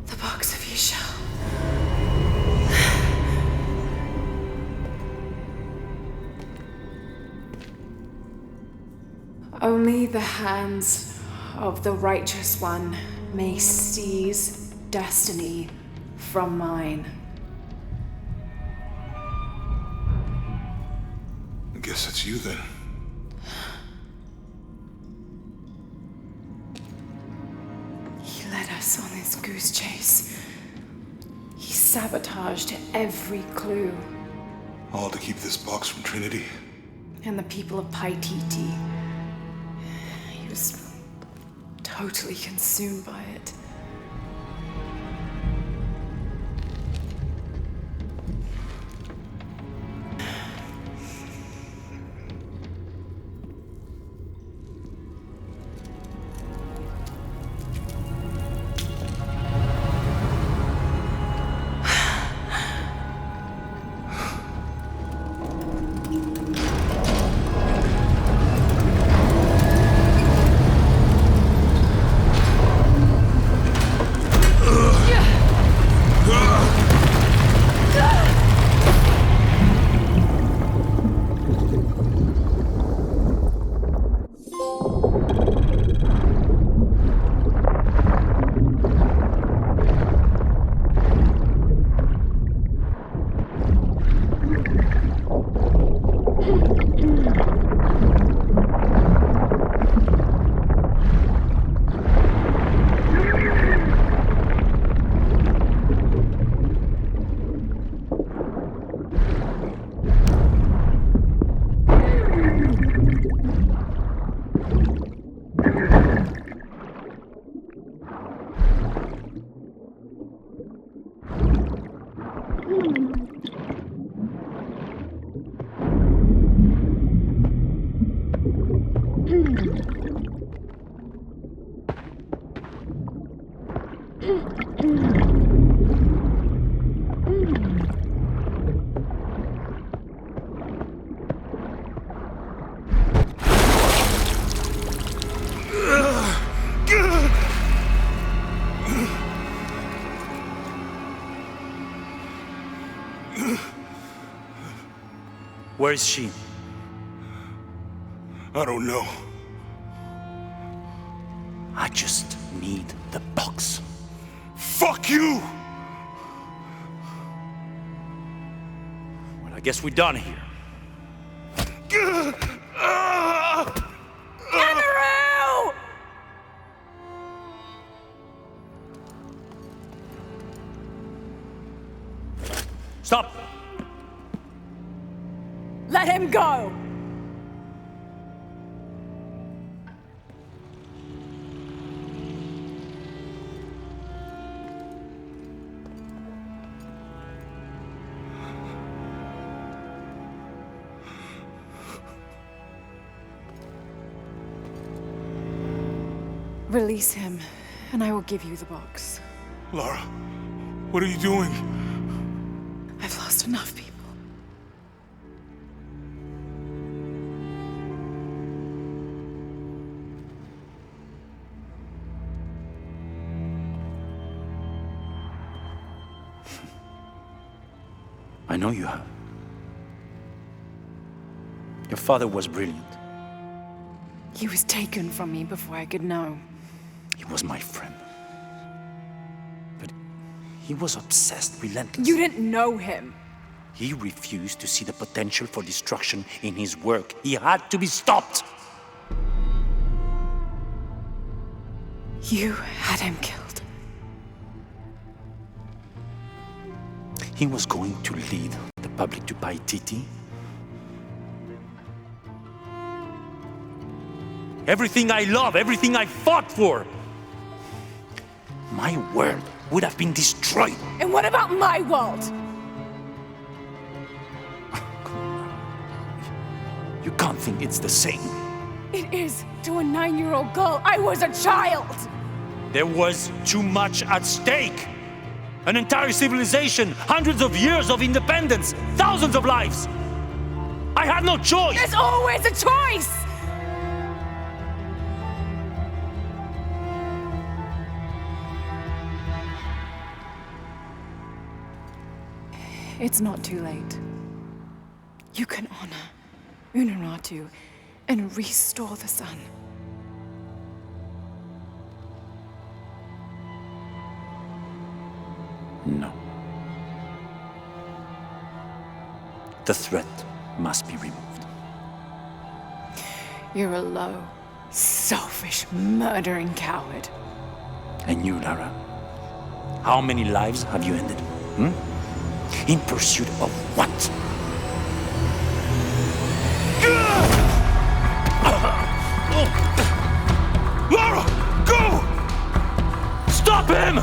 The box of Isha. Only the hands of the Righteous One may seize destiny from mine. I guess it's you then. He led us on this goose chase. He sabotaged every clue. All to keep this box from Trinity. And the people of Paititi. He was totally consumed by it. Where is she? I don't know. I just need the box. Fuck you! Well, I guess we're done here. Amaru! Stop! Let him go! Release him, and I will give you the box. Lara, what are you doing? I've lost enough people. I know you have. Your father was brilliant. He was taken from me before I could know. He was my friend. But he was obsessed, relentless. You didn't know him. He refused to see the potential for destruction in his work. He had to be stopped. You had him killed. He was going to lead the public to Paititi. Everything I love, everything I fought for. My world would have been destroyed. And what about my world? You can't think it's the same. It is to a 9-year-old girl. I was a child. There was too much at stake. An entire civilization, hundreds of years of independence, thousands of lives. I had no choice. There's always a choice. It's not too late. You can honor Unuratu and restore the sun. No. The threat must be removed. You're a low, selfish, murdering coward. And you, Lara? How many lives have you ended? In pursuit of what? Lara! Go! Stop him!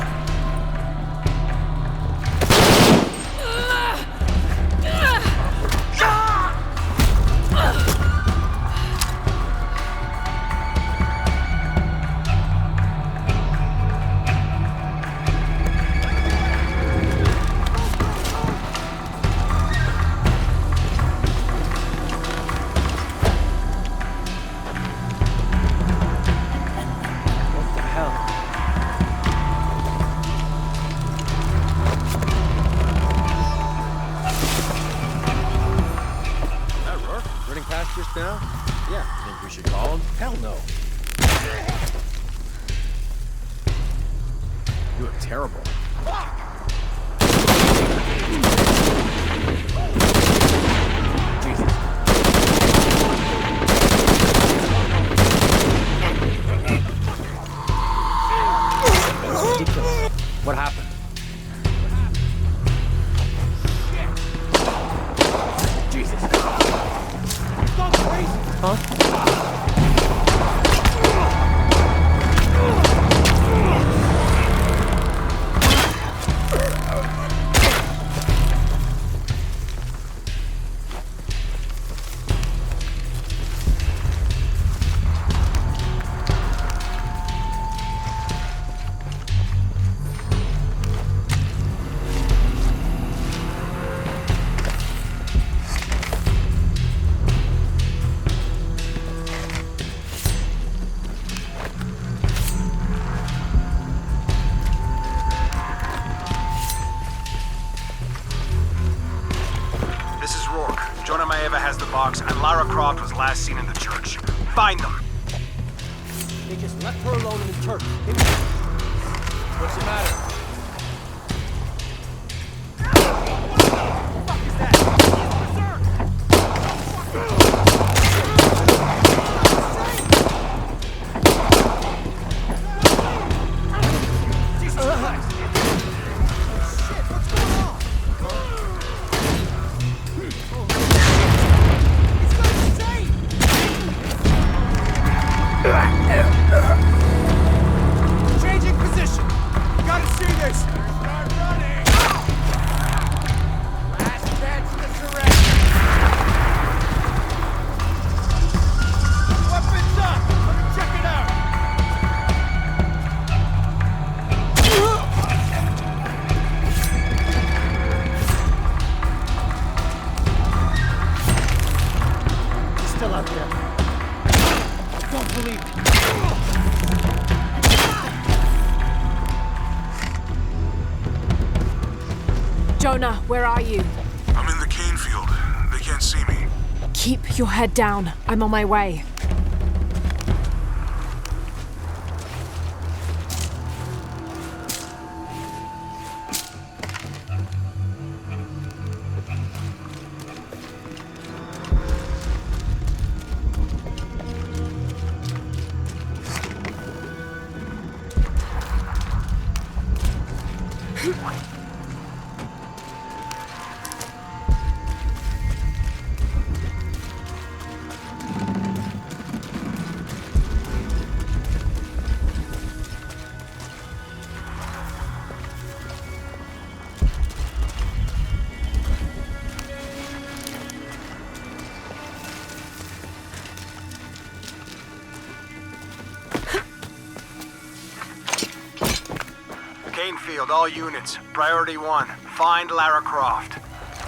Now? Yeah. Think we should call him? Hell no. You look terrible. Jesus. Ridiculous. What happened? Jesus. Huh? And Lara Croft was last seen in the church. Find them. They just left her alone in the church. What's the matter? What the fuck is that? Jesus Christ! Shit, what's going on? Changing position. Gotta see this. Start running. Last chance to surrender. Weapons up. Let me check it out. He's still out there. Don't believe me. Jonah, where are you? I'm Keep your head down. I'm on my way. Field, all units. Priority 1. Find Lara Croft.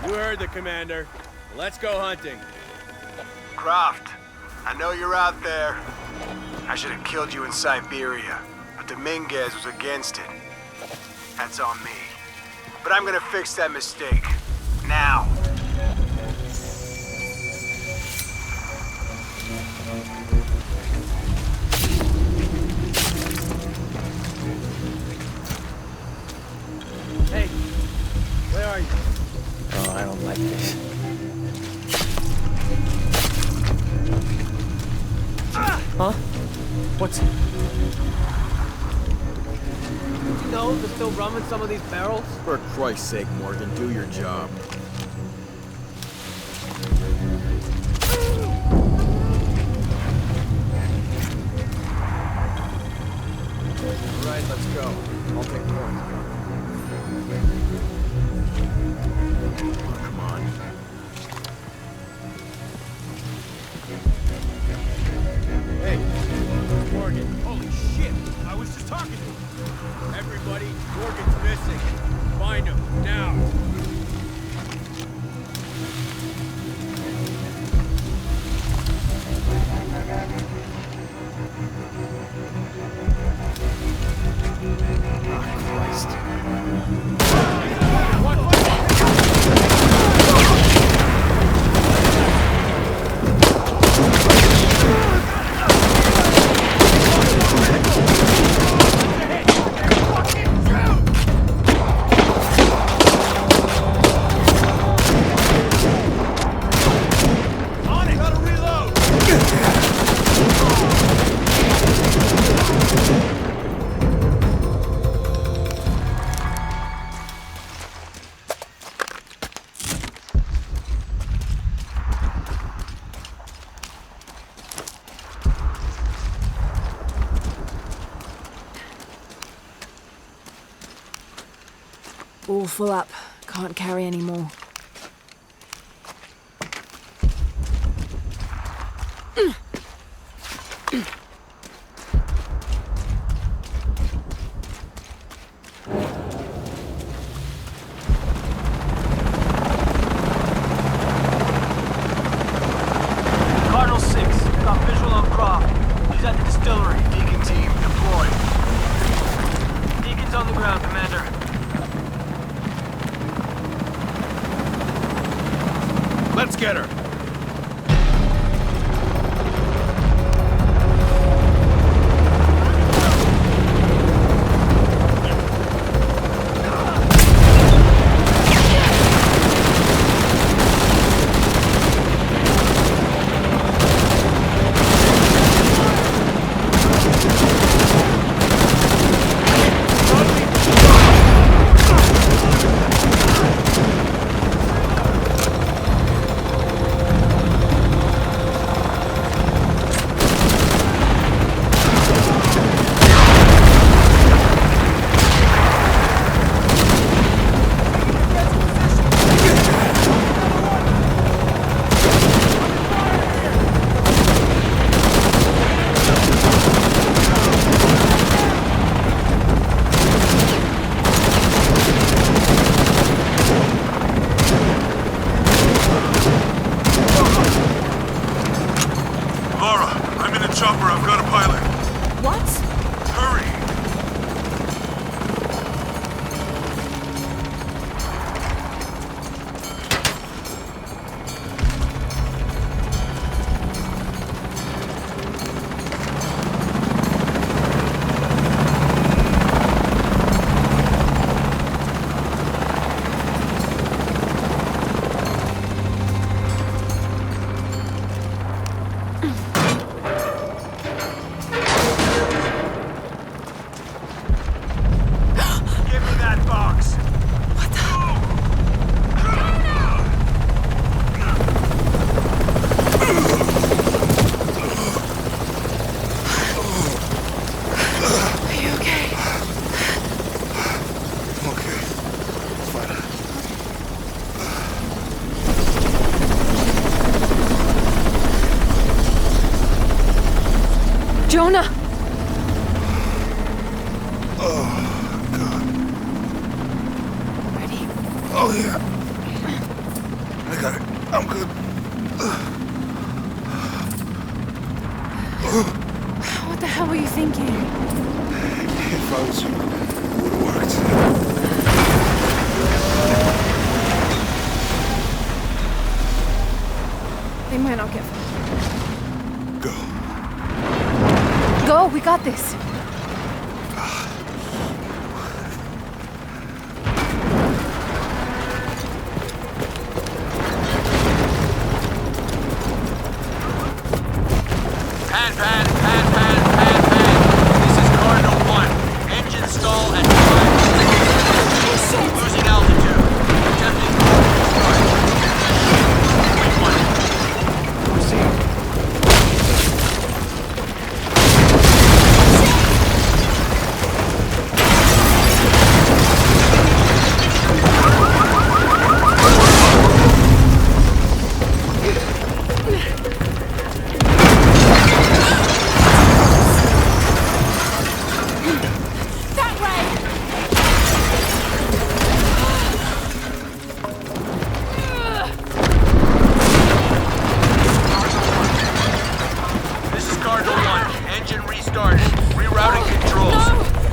You heard the commander. Let's go hunting. Croft, I know you're out there. I should have killed you in Siberia, but Dominguez was against it. That's on me. But I'm gonna fix that mistake. Now. Hey, where are you? Oh, I don't like this. Huh? What's... Did you know there's still rum in some of these barrels? For Christ's sake, Morgan, do your job. All right, let's go. I'll take point. Oh, come on. Hey, Morgan. Holy shit! I was just talking to him. Everybody, Morgan's missing. Find him, now. All full up. Can't carry any more. Cardinal 6, got visual on Croft. He's at the distillery. Deacon team, deploy. Deacon's on the ground, Commander. Let's get her. Jonah! Oh, God. Ready? Oh, yeah. I got it. I'm good. What the hell were you thinking? If I was you, it would have worked. They might not get far. Go. Go, we got this. Pad. This is Cardinal 1. Engine stall at 5. Losing altitude. Attempting course restart. Wait 1. Proceed.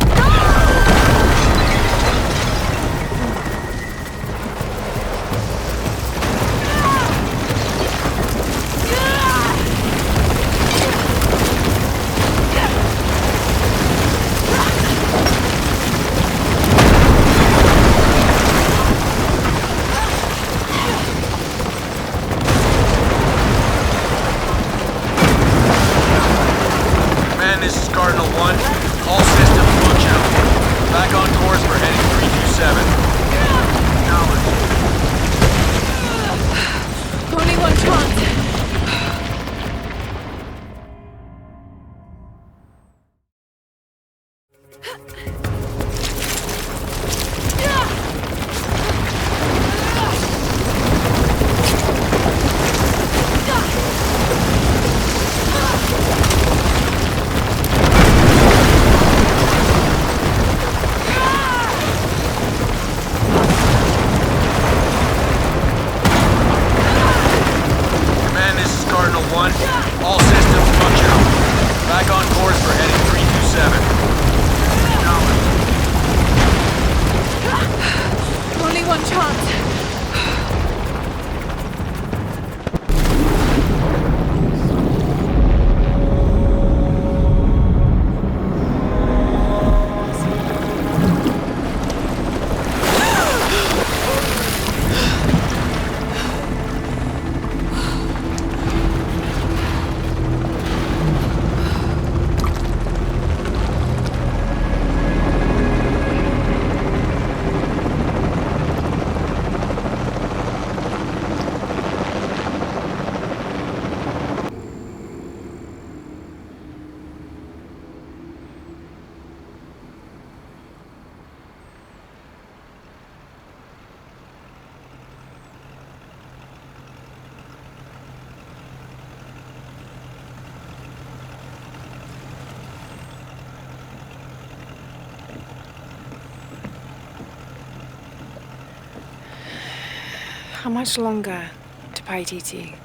How much longer to Paititi?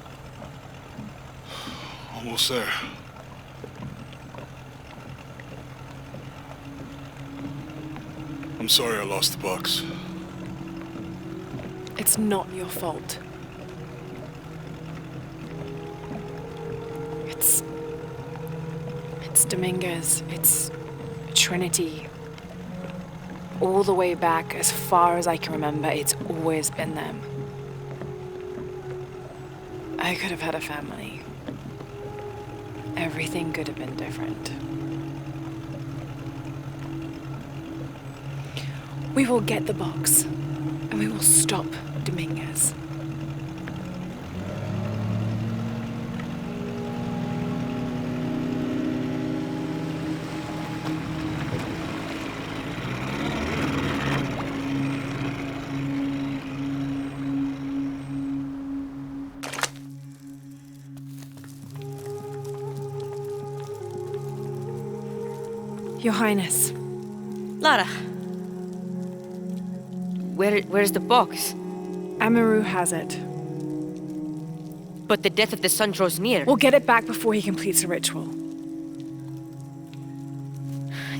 Almost there. I'm sorry I lost the box. It's not your fault. It's Dominguez. It's Trinity. All the way back, as far as I can remember, it's always been them. I could have had a family. Everything could have been different. We will get the box, and we will stop Dominguez. Your Highness. Lara. Where's the box? Amaru has it. But the death of the sun draws near. We'll get it back before he completes the ritual.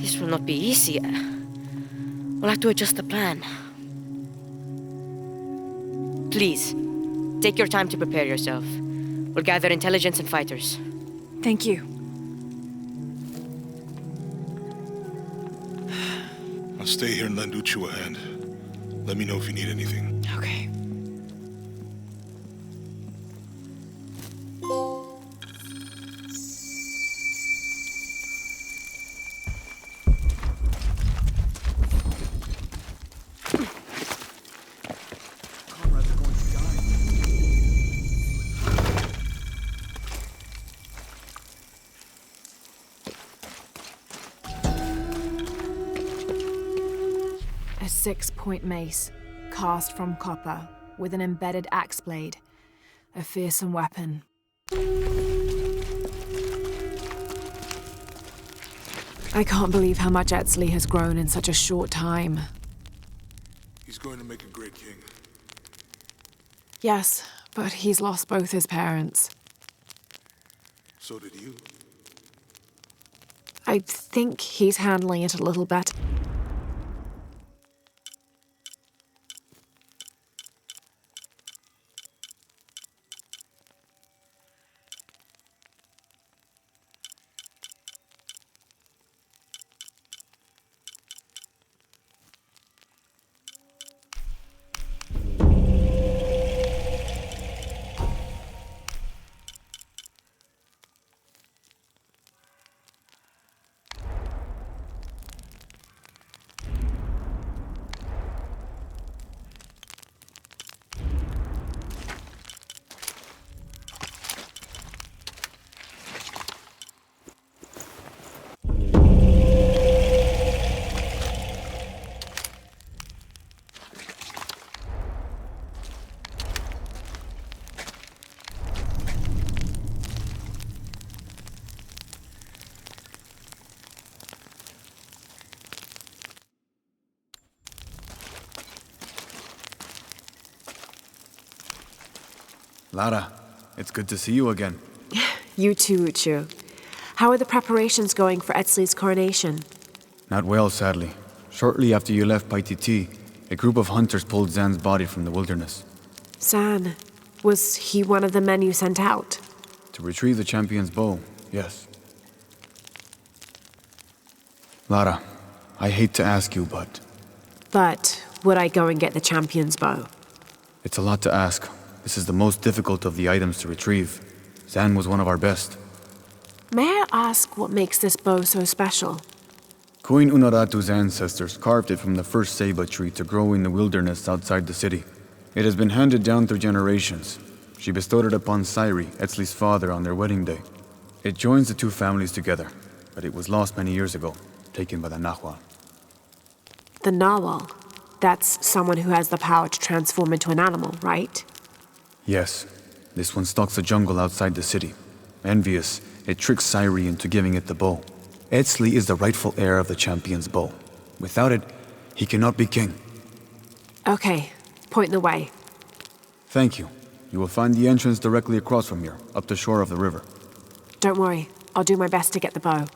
This will not be easy. We'll have to adjust the plan. Please, take your time to prepare yourself. We'll gather intelligence and fighters. Thank you. I'll stay here and lend Uchu a hand. Let me know if you need anything. Okay. Comrades are going to die. A 6-point mace, cast from copper, with an embedded axe blade. A fearsome weapon. I can't believe how much Etzli has grown in such a short time. He's going to make a great king. Yes, but he's lost both his parents. So did you. I think he's handling it a little better. Lara, it's good to see you again. You too, Uchu. How are the preparations going for Etzli's coronation? Not well, sadly. Shortly after you left Paititi, a group of hunters pulled Zan's body from the wilderness. Zan, was he one of the men you sent out? To retrieve the champion's bow, yes. Lara, I hate to ask you, but... But would I go and get the champion's bow? It's a lot to ask. This is the most difficult of the items to retrieve. Zan was one of our best. May I ask what makes this bow so special? Queen Unaratu's ancestors carved it from the first ceiba tree to grow in the wilderness outside the city. It has been handed down through generations. She bestowed it upon Sairi, Etzli's father, on their wedding day. It joins the two families together, but it was lost many years ago, taken by the Nahual. The Nawal. That's someone who has the power to transform into an animal, right? Yes. This one stalks the jungle outside the city. Envious, it tricks Sairi into giving it the bow. Etzli is the rightful heir of the champion's bow. Without it, he cannot be king. Okay, point the way. Thank you. You will find the entrance directly across from here, up the shore of the river. Don't worry, I'll do my best to get the bow.